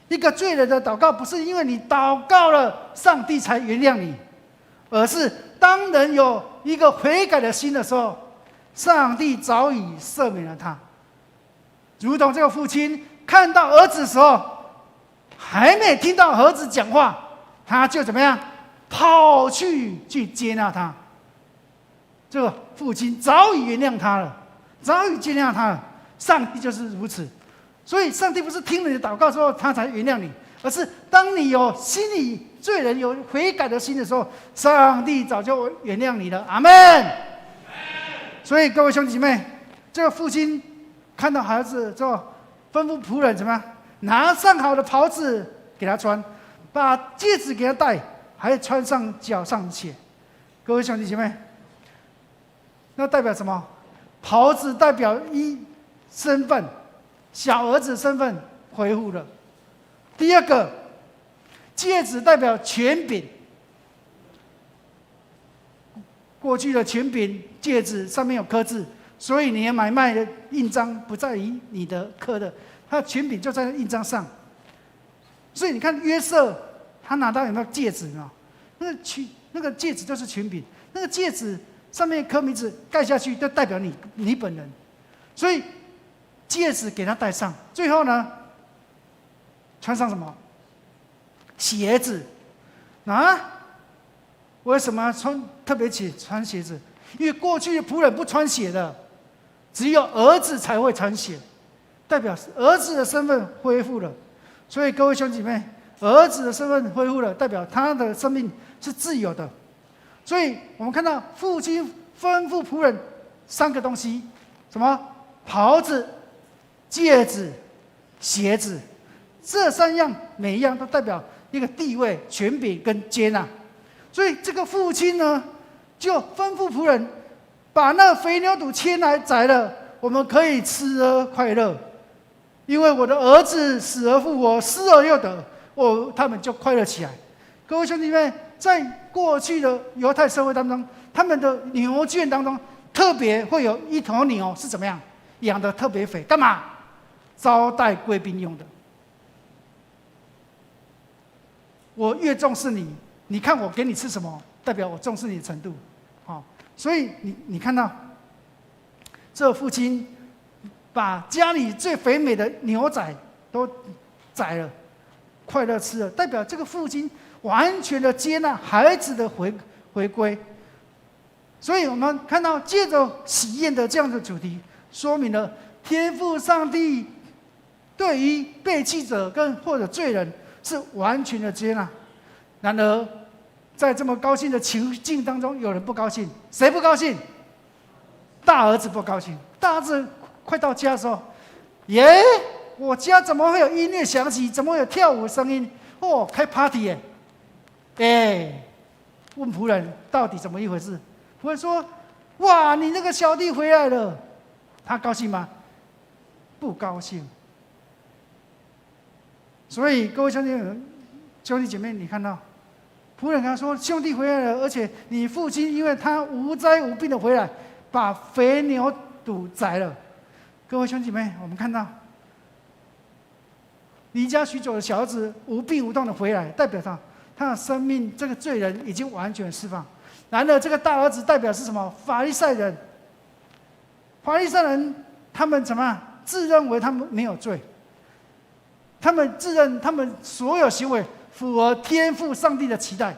一个罪人的祷告不是因为你祷告了，上帝才原谅你，而是当人有一个悔改的心的时候，上帝早已赦免了他。如同这个父亲看到儿子的时候，还没听到儿子讲话，他就怎么样？跑去接纳他。这个父亲早已原谅他了，早已接纳他了。上帝就是如此，所以上帝不是听了你的祷告之后他才原谅你，而是当你有心里罪人有悔改的心的时候，上帝早就原谅你了。阿们。所以各位兄弟姐妹，这个父亲看到孩子之后，吩咐仆人怎么样？拿上好的袍子给他穿，把戒指给他戴，还穿上脚上的鞋。各位兄弟姐妹，那代表什么？袍子代表身份，小儿子身份恢复了。第二个，戒指代表权柄。过去的权柄戒指上面有刻字，所以你的买卖的印章不在于你的刻的，他的权柄就在印章上。所以你看约瑟，他拿到有没有戒指呢？那个戒指就是权柄，那个戒指上面刻名字盖下去，就代表你本人。所以戒指给他戴上，最后呢，穿上什么？鞋子啊？为什么特别穿鞋子？因为过去的仆人不穿鞋的，只有儿子才会穿鞋，代表儿子的身份恢复了。所以各位兄弟妹，儿子的身份恢复了，代表他的生命是自由的。所以我们看到父亲吩咐仆人3个东西，什么？袍子、戒指、鞋子，这3样每一样都代表一个地位、权柄跟接纳。所以这个父亲呢，就吩咐仆人把那肥牛犊牵来宰了，我们可以吃而快乐，因为我的儿子死而复活，失而又得，他们就快乐起来。各位兄弟妹，在过去的犹太社会当中，他们的牛圈当中特别会有一头牛是怎么样养得特别肥，干嘛？招待贵宾用的。我越重视你，你看我给你吃什么，代表我重视你的程度。所以你看到这父亲把家里最肥美的牛仔都宰了，快乐吃了，代表这个父亲完全的接纳孩子的回归。所以我们看到借着喜宴的这样的主题，说明了天父上帝对于背弃者或者罪人是完全的接纳。然而在这么高兴的情境当中，有人不高兴。谁不高兴？大儿子不高兴。大儿子快到家的时候，我家怎么会有音乐响起？怎么会有跳舞声音？开 party 耶！问仆人到底怎么一回事？仆人说：哇，你那个小弟回来了。他高兴吗？不高兴。所以各位兄弟姐妹，你看到仆人跟他说：兄弟回来了，而且你父亲因为他无灾无病的回来，把肥牛犊宰了。各位兄弟姐妹，我们看到离家许久的小儿子无病无痛的回来，代表他的生命，这个罪人已经完全释放。然而这个大儿子代表是什么？法利赛人。法利赛人他们怎么样？自认为他们没有罪，他们自认他们所有行为符合天父上帝的期待，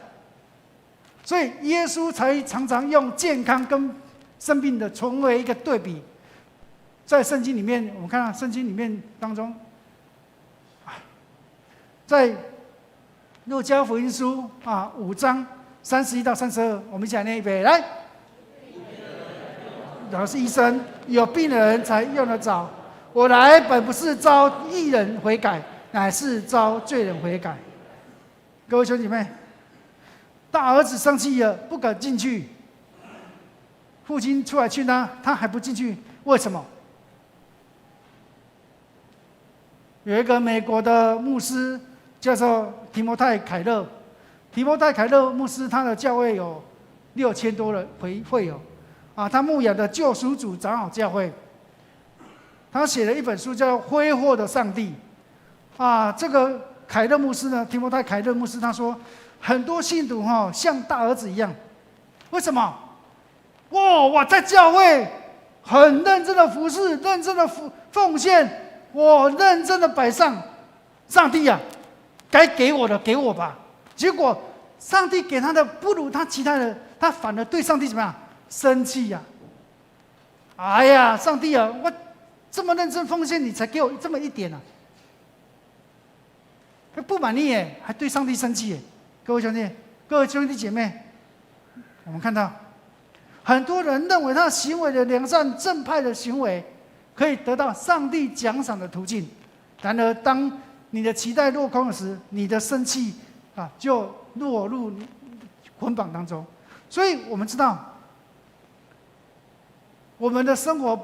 所以耶稣才常常用健康跟生病的成为一个对比。在圣经里面，我们看到圣经里面当中，在路加福音书5章31到32，我们一起来念一遍，来。然后是医生，有病的人才用得着。我来本不是招义人悔改，乃是招罪人悔改。各位兄弟姐妹，大儿子生气了，不敢进去。父亲出来劝他，他还不进去，为什么？有一个美国的牧师叫做提摩太·凯勒，提摩太·凯勒牧师，他的教会有6000多人会友，他牧养的救赎主长老教会，他写了一本书叫《挥霍的上帝》，这个凯勒牧师呢，提摩太·凯勒牧师他说，很多信徒像大儿子一样，为什么？我在教会很认真的服侍，认真的奉献。我认真的摆上，上帝啊，该给我的给我吧。结果上帝给他的不如他其他的，他反而对上帝怎么样？生气呀！哎呀，上帝啊，我这么认真奉献，你才给我这么一点啊！不满意耶，还对上帝生气耶！各位兄弟姐妹，我们看到很多人认为他行为的良善正派的行为，可以得到上帝奖赏的途径，然而当你的期待落空的时，你的生气就落入捆绑当中。所以我们知道，我们的生活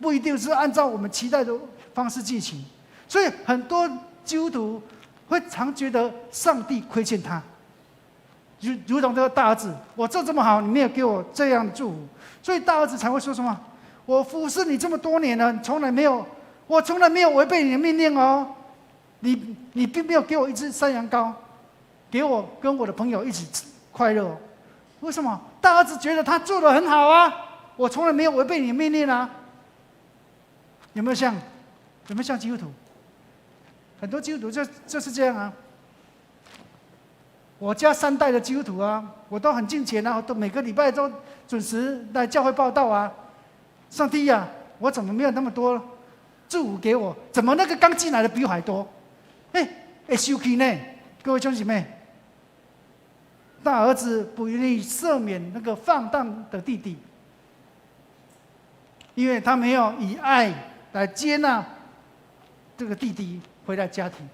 不一定是按照我们期待的方式进行，所以很多基督徒会常觉得上帝亏欠他，如同这个大儿子，我做这么好，你没有给我这样的祝福，所以大儿子才会说什么？我服侍你这么多年了，我从来没有违背你的命令哦。你并没有给我一只山羊羔，给我跟我的朋友一起快乐哦。为什么？大儿子觉得他做得很好啊，我从来没有违背你的命令啊。有没有像基督徒？很多基督徒就是这样啊。我家3代的基督徒啊，我都很敬虔啊，都每个礼拜都准时来教会报道啊。上帝呀，我怎么没有那么多祝福给我？怎么那个刚进来的比我还多？生气呢？各位兄弟姐妹，大儿子不愿意赦免那个放荡的弟弟，因为他没有以爱来接纳这个弟弟回来家庭。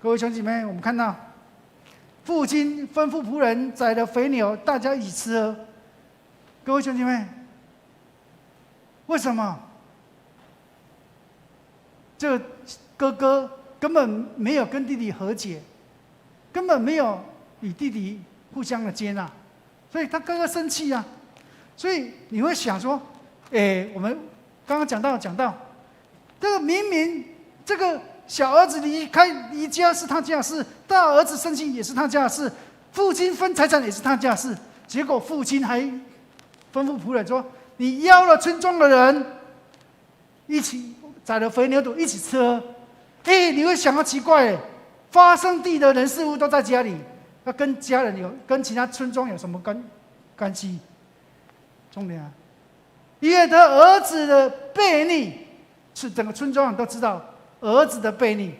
各位兄弟姐妹，我们看到父亲吩咐仆人宰了肥牛，大家一起吃喝。各位兄弟姐妹，为什么这个哥哥根本没有跟弟弟和解，根本没有与弟弟互相的接纳，所以他哥哥生气啊。所以你会想说，我们刚刚讲到，这个明明这个小儿子离家是他家的事，大儿子生气也是他家的事，父亲分财产也是他家的事，结果父亲还吩咐仆人说，你邀了村庄的人一起宰了肥牛肚一起吃喝。你会想到奇怪，发生地的人事物都在家里，那跟家人跟其他村庄有什么关系？重点因为他儿子的悖逆，是整个村庄人都知道，儿子的悖逆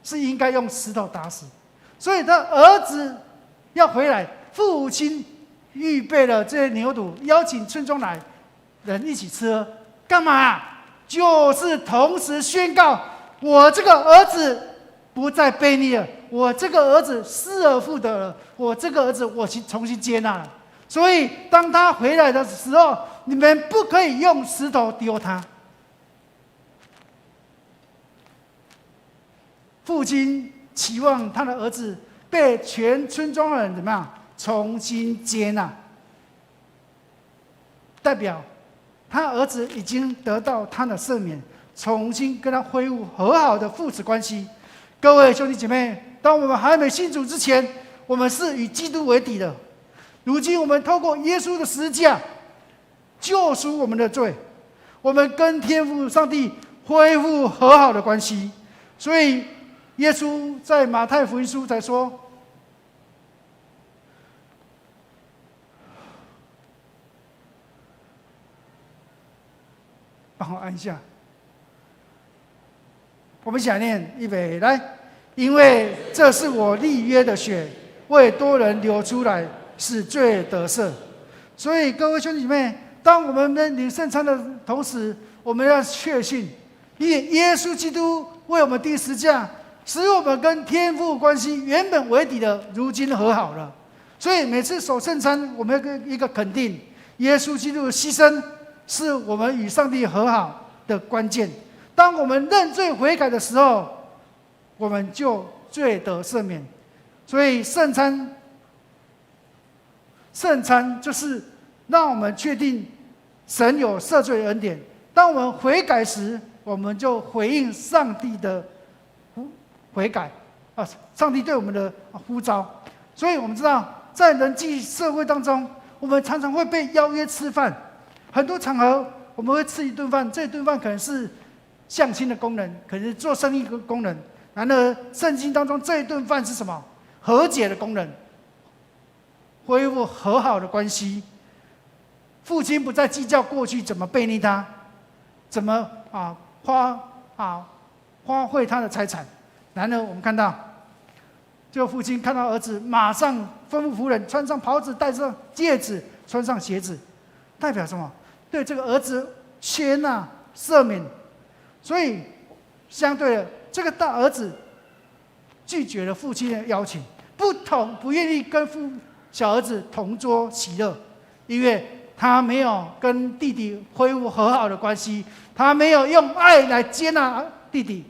是应该用石头打死，所以他儿子要回来，父亲预备了这些牛肚，邀请村庄来人一起吃喝，干嘛？就是同时宣告，我这个儿子不再悖逆了，我这个儿子失而复得了，我这个儿子我重新接纳了。所以当他回来的时候，你们不可以用石头丢他。父亲期望他的儿子被全村庄的人怎么样重新接纳，代表他儿子已经得到他的赦免，重新跟他恢复和好的父子关系。各位兄弟姐妹，当我们还没信主之前，我们是与基督为敌的。如今我们透过耶稣的十字架救赎我们的罪，我们跟天父上帝恢复和好的关系。所以耶稣在马太福音书才说，帮我按一下，我们想念预备来，因为这是我立约的血，为多人流出来，使罪得赦。所以各位兄弟姐妹，当我们在领圣餐的同时，我们要确信，因为耶稣基督为我们钉十字架，使我们跟天父关系原本为敌的，如今和好了。所以每次守圣餐，我们有一个肯定，耶稣基督的牺牲是我们与上帝和好的关键。当我们认罪悔改的时候，我们就罪得赦免。所以圣餐就是让我们确定神有赦罪的恩典。当我们悔改时，我们就回应上帝的悔改啊，上帝对我们的呼召。所以我们知道，在人际社会当中，我们常常会被邀约吃饭，很多场合我们会吃一顿饭，这一顿饭可能是相亲的功能，可能是做生意的功能。然而，圣经当中这一顿饭是什么？和解的功能，恢复和好的关系。父亲不再计较过去怎么背逆他，怎么花费他的财产。然而，我们看到，这个父亲看到儿子，马上吩咐仆人穿上袍子，戴上戒指，穿上鞋子，代表什么？对这个儿子接纳赦免。所以，相对的，这个大儿子拒绝了父亲的邀请，不愿意跟小儿子同桌喜乐，因为他没有跟弟弟恢复和好的关系，他没有用爱来接纳弟弟。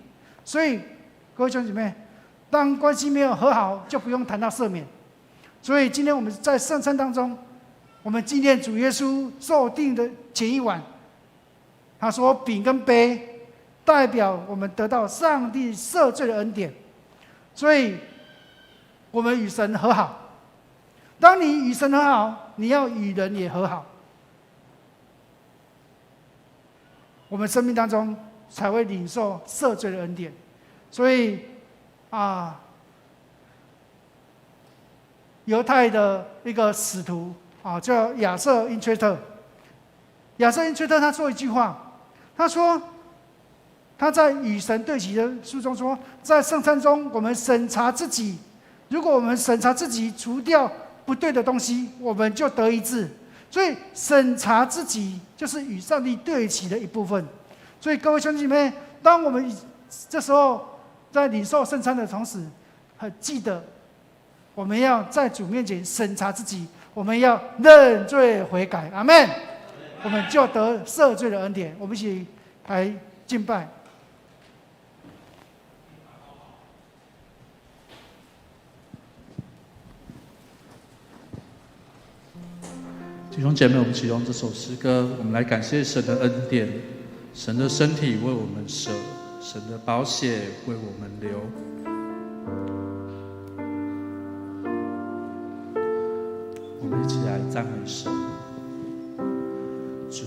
所以，各位兄弟姐妹，当关系没有和好，就不用谈到赦免。所以，今天我们在圣餐当中，我们纪念主耶稣受定的前一晚，他说饼跟杯代表我们得到上帝赦罪的恩典。所以，我们与神和好。当你与神和好，你要与人也和好，我们生命当中才会领受赦罪的恩典。所以，犹太的一个使徒叫亚瑟因崔特。亚瑟因崔特他说一句话，他说他在与神对齐的书中说，在圣餐中我们审查自己，如果我们审查自己，除掉不对的东西，我们就得一致。所以审查自己就是与上帝对齐的一部分。所以各位兄弟姐妹，当我们这时候在领受圣餐的同时，记得我们要在主面前审查自己，我们要认罪悔改，阿们，我们就得赦罪的恩典。我们一起来敬拜。弟兄姐妹，我们启用这首诗歌，我们来感谢神的恩典，神的身体为我们舍，神的宝血为我们流。我们一起来赞美神。主，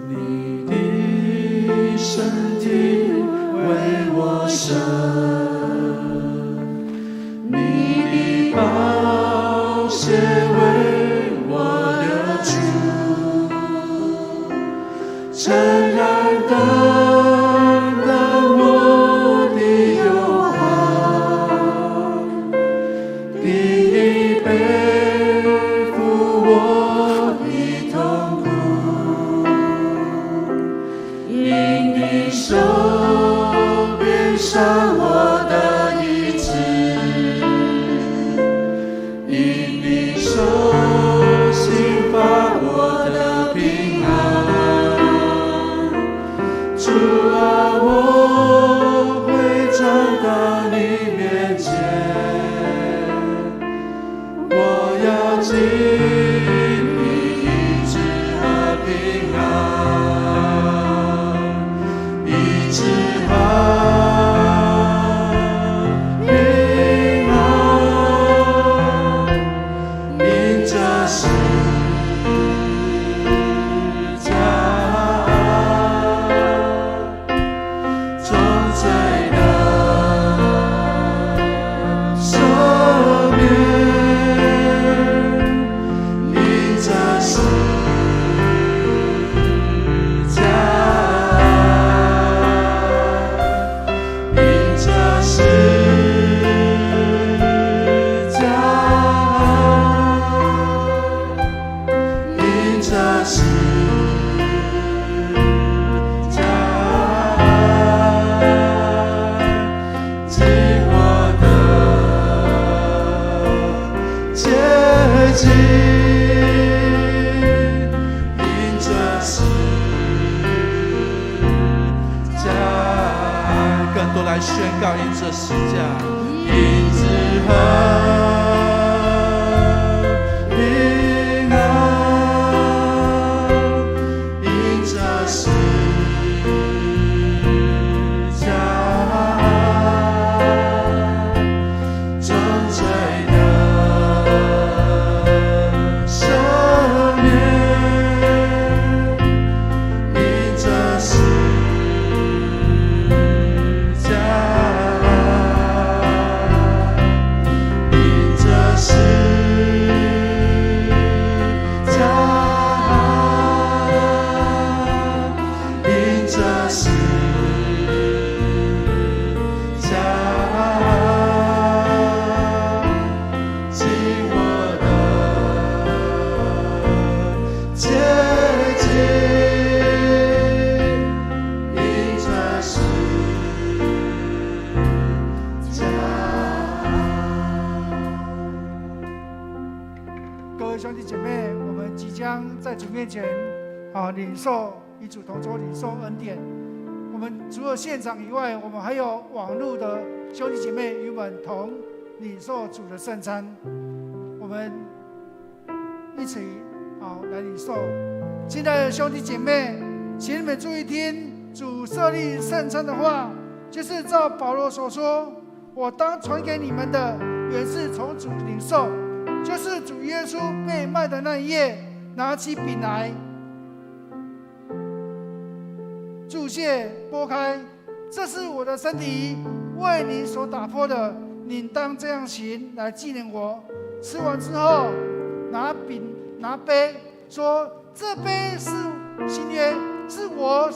你的身体为我舍，你的宝血为我流出，诚然等了我的忧患，定义背负我的痛苦，因你手边上我告因着十架，因之和平安，因着十架，终罪的赦免，因着十架，因着十架，因着十架，尽我的洁净，因着十架。各位兄弟姐妹，我们即将在主面前领受与主同桌，领受恩典。我们除了现场以外，我们还有网络的兄弟姐妹与我们同领受主的圣餐。我们一起来领受。亲爱的兄弟姐妹，请你们注意听主设立圣餐的话，就是照保罗所说：“我当传给你们的，原是从主领受。”就是主耶稣被卖的那一夜，拿起饼来，注谢拨开，这是我的身体，为你所打破的，你当这样行来纪念我。吃完之后，拿饼拿杯，说：“这杯是新约，是我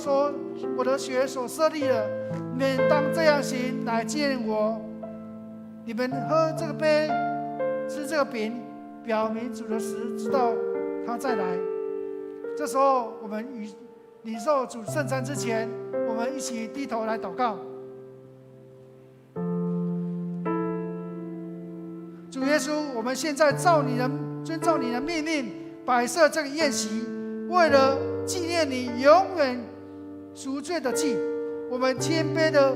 的血所设立的，你们当这样行来纪念我。你们喝这个杯，吃这个饼，表明主的死，直到他再来。”这时候，我们与领受主圣餐之前，我们一起低头来祷告。主耶稣，我们现在遵照你的命令，摆设这个宴席，为了纪念你永远赎罪的祭。我们谦卑的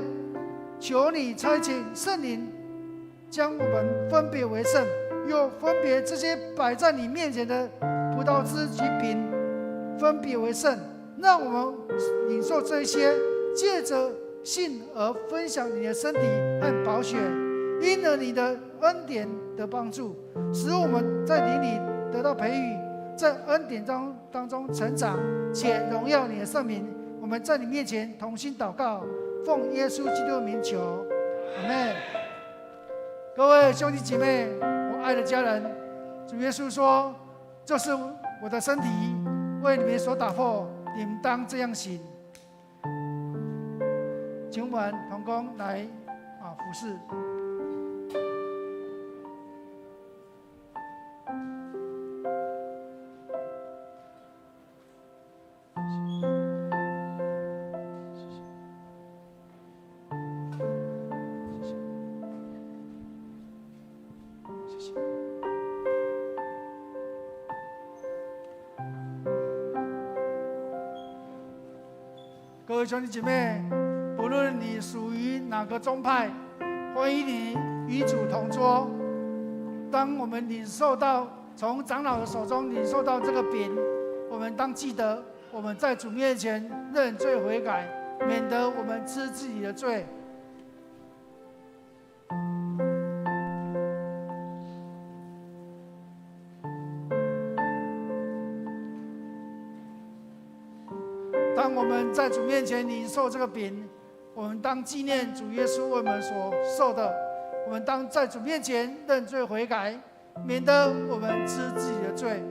求你差遣圣灵，将我们分别为圣，又分别这些摆在你面前的葡萄汁及饼，分别为圣，让我们领受这些，借着信而分享你的身体和宝血，因了你的恩典的帮助，使我们在灵里得到培育，在恩典当中成长，且荣耀你的圣名。我们在你面前同心祷告，奉耶稣基督的名求，阿们。各位兄弟姐妹，我爱的家人，主耶稣说：“这是我的身体，为你们所打破，你们当这样行。”请我们同工来服侍。各位兄弟姐妹，不论你属于哪个宗派，欢迎你与主同桌。当我们领受到从长老的手中领受到这个饼，我们当记得我们在主面前认罪悔改，免得我们吃自己的罪。当我们在主面前领受这个饼，我们当纪念主耶稣为我们所受的，我们当在主面前认罪悔改，免得我们吃自己的罪。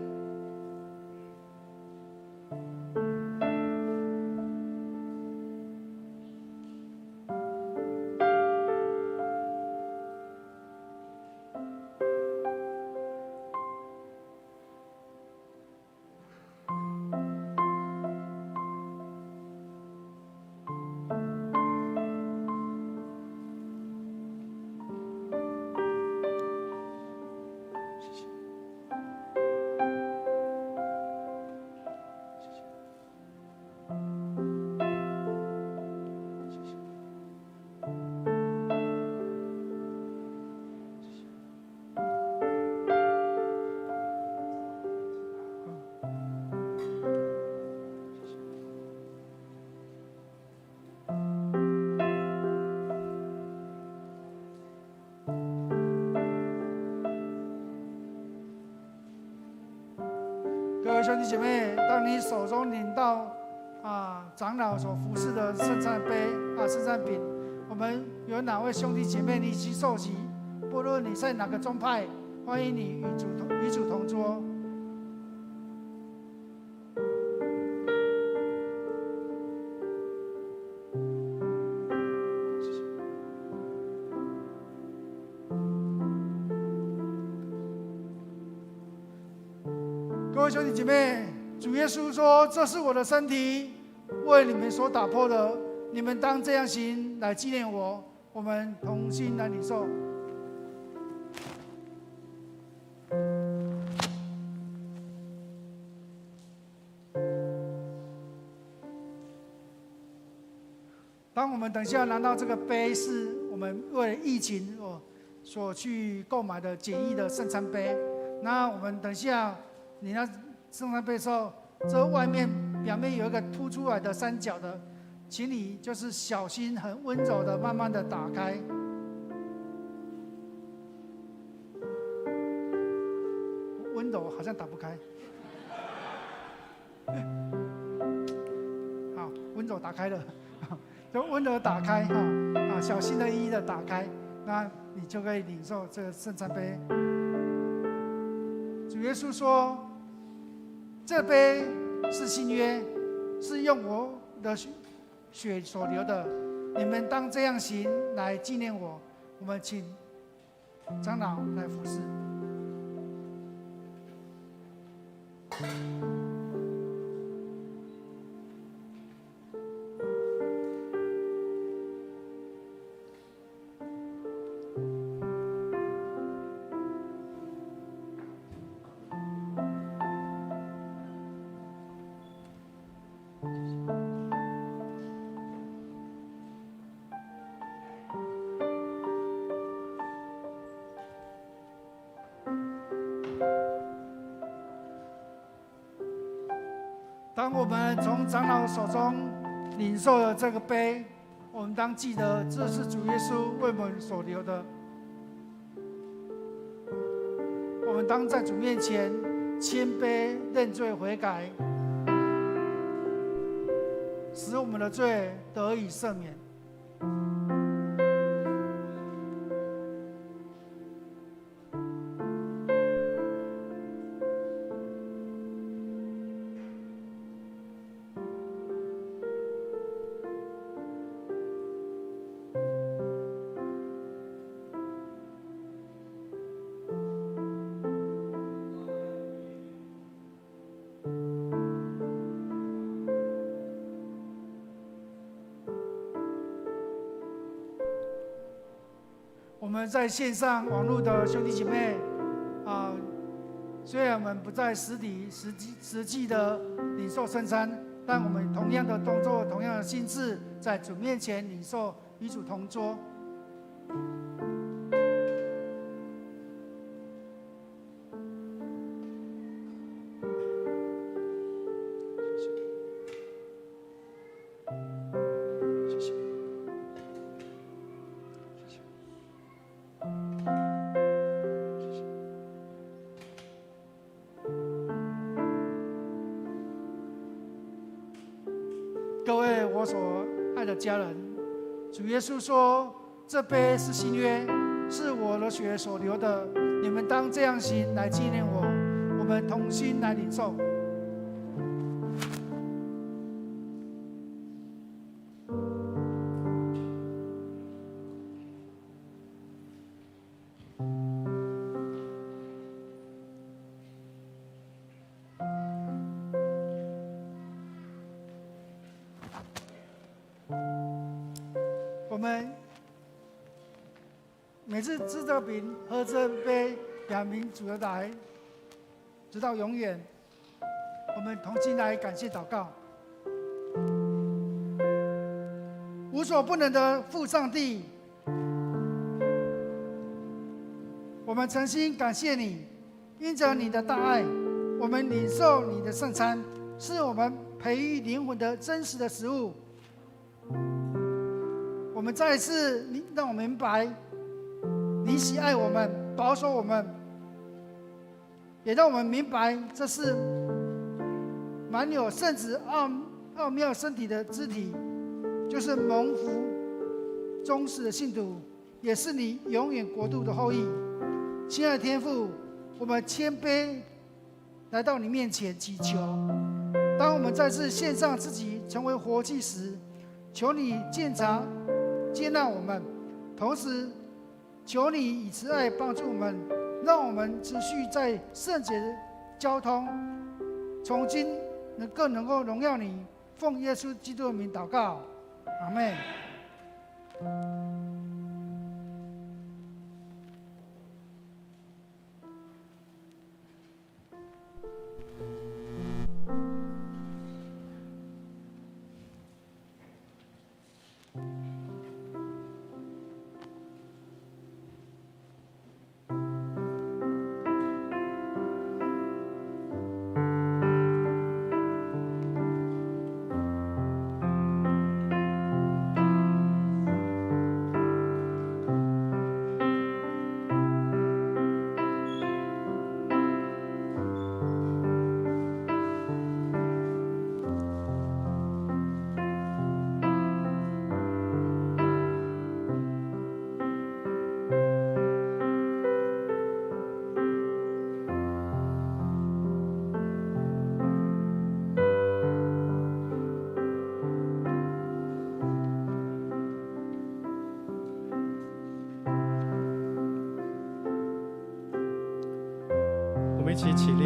位兄弟姐妹，当你手中领到长老所服侍的圣餐杯圣餐饼，我们有哪位兄弟姐妹你已经受洗？不论你在哪个宗派，欢迎你与主同桌。各位兄弟姐妹，主耶稣说：“这是我的身体，为你们所打破的，你们当这样行来纪念我。”我们同心来领受。当我们等下拿到这个杯，是我们为了疫情所去购买的简易的圣餐杯。那我们等下你那圣餐杯的时候，这表面有一个凸出来的三角的，请你就是小心、很温柔的、慢慢的打开。温柔好像打不开。好，温柔打开了，就温柔打开小心的一一的打开，那你就可以领受这个圣餐杯。主耶稣说：“这杯是新约，是用我的血所流的，你们当这样行来纪念我。”我们请长老来服侍。当我们从长老手中领受了这个杯，我们当记得这是主耶稣为我们所流的。我们当在主面前谦卑认罪悔改，使我们的罪得以赦免。我们在线上网络的兄弟姐妹虽然我们不在实际的领受圣餐，但我们同样的动作、同样的心志，在主面前领受，与主同桌。各位我所爱的家人，主耶稣说：“这杯是新约，是我的血所流的，你们当这样行来纪念我。”我们同心来领受。我们每次吃这饼、喝这杯，表明主的来，直到永远。我们同心来感谢祷告。无所不能的父上帝，我们诚心感谢你，因着你的大爱，我们领受你的圣餐，是我们培育灵魂的真实的食物。我们再一次让我们明白，你喜爱我们，保守我们，也让我们明白这是满有圣子奥妙身体的肢体，就是蒙福忠实的信徒，也是你永远国度的后裔。亲爱的天父，我们谦卑来到你面前祈求，当我们再次献上自己成为活祭时，求你鉴察接纳我们，同时求你以慈爱帮助我们，让我们持续在圣洁的交通，从今更能够荣耀你。奉耶稣基督的名祷告，阿们。我们一起起立。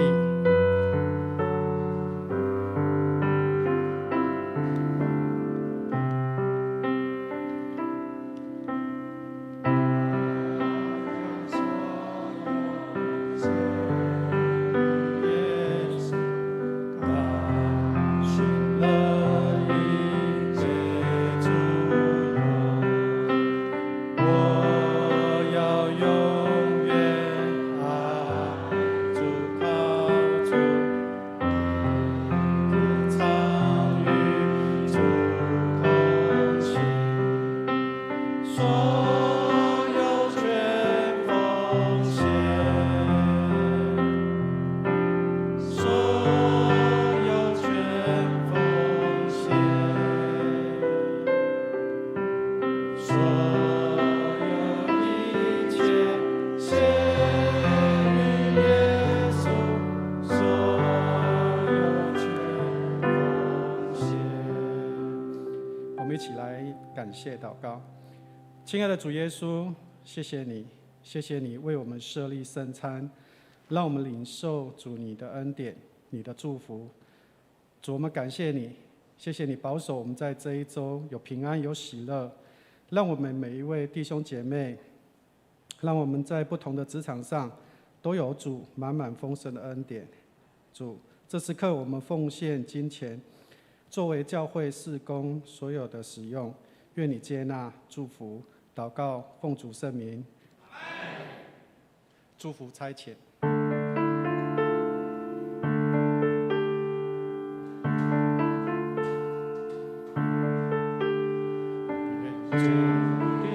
一起来感谢祷告。亲爱的主耶稣，谢谢你，谢谢你为我们设立圣餐，让我们领受主你的恩典，你的祝福。主，我们感谢你，谢谢你保守我们在这一周有平安有喜乐，让我们每一位弟兄姐妹，让我们在不同的职场上都有主满满丰盛的恩典。主，这时刻我们奉献金钱作为教会事工所有的使用，愿你接纳祝福。祷告奉主圣名，祝福差遣。主必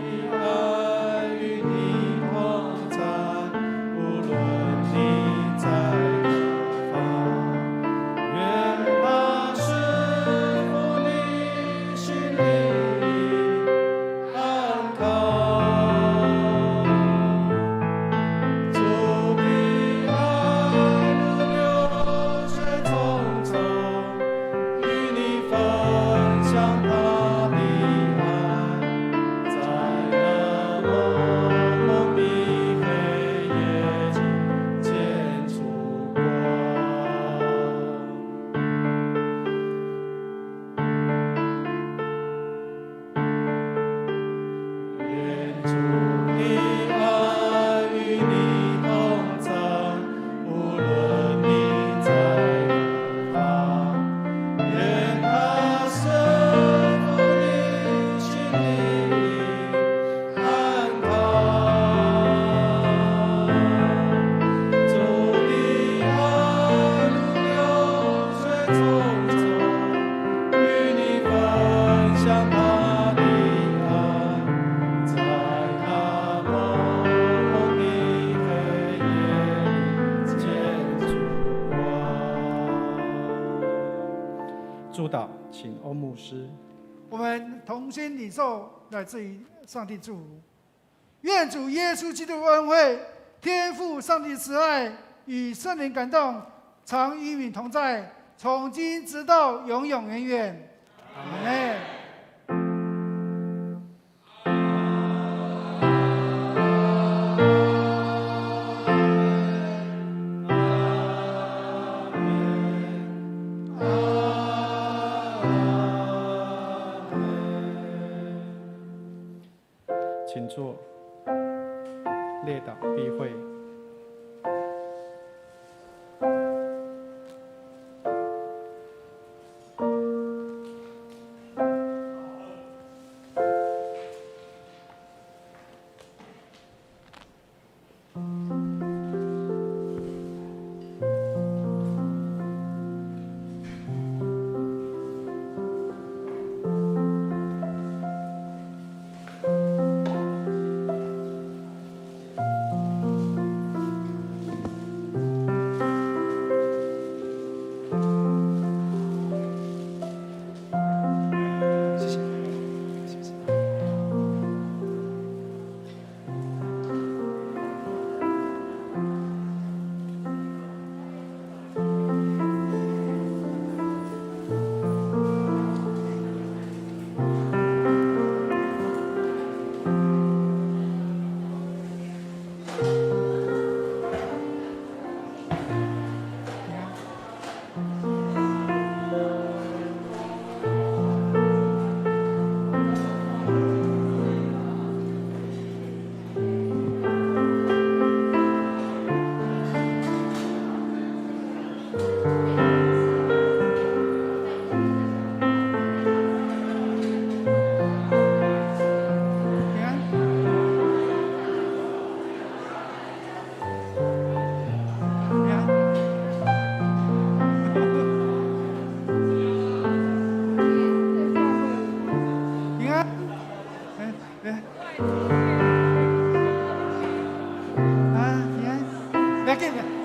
祝祷，请欧牧师。我们同心领受来自于上帝祝福。愿主耶稣基督恩惠、天父上帝慈爱与圣灵感动，常与你同在，从今直到永永远远。阿门。请坐，列祷必会。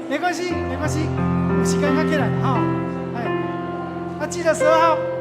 没关系，没关系，有时间再起来哈。哎，记得12号。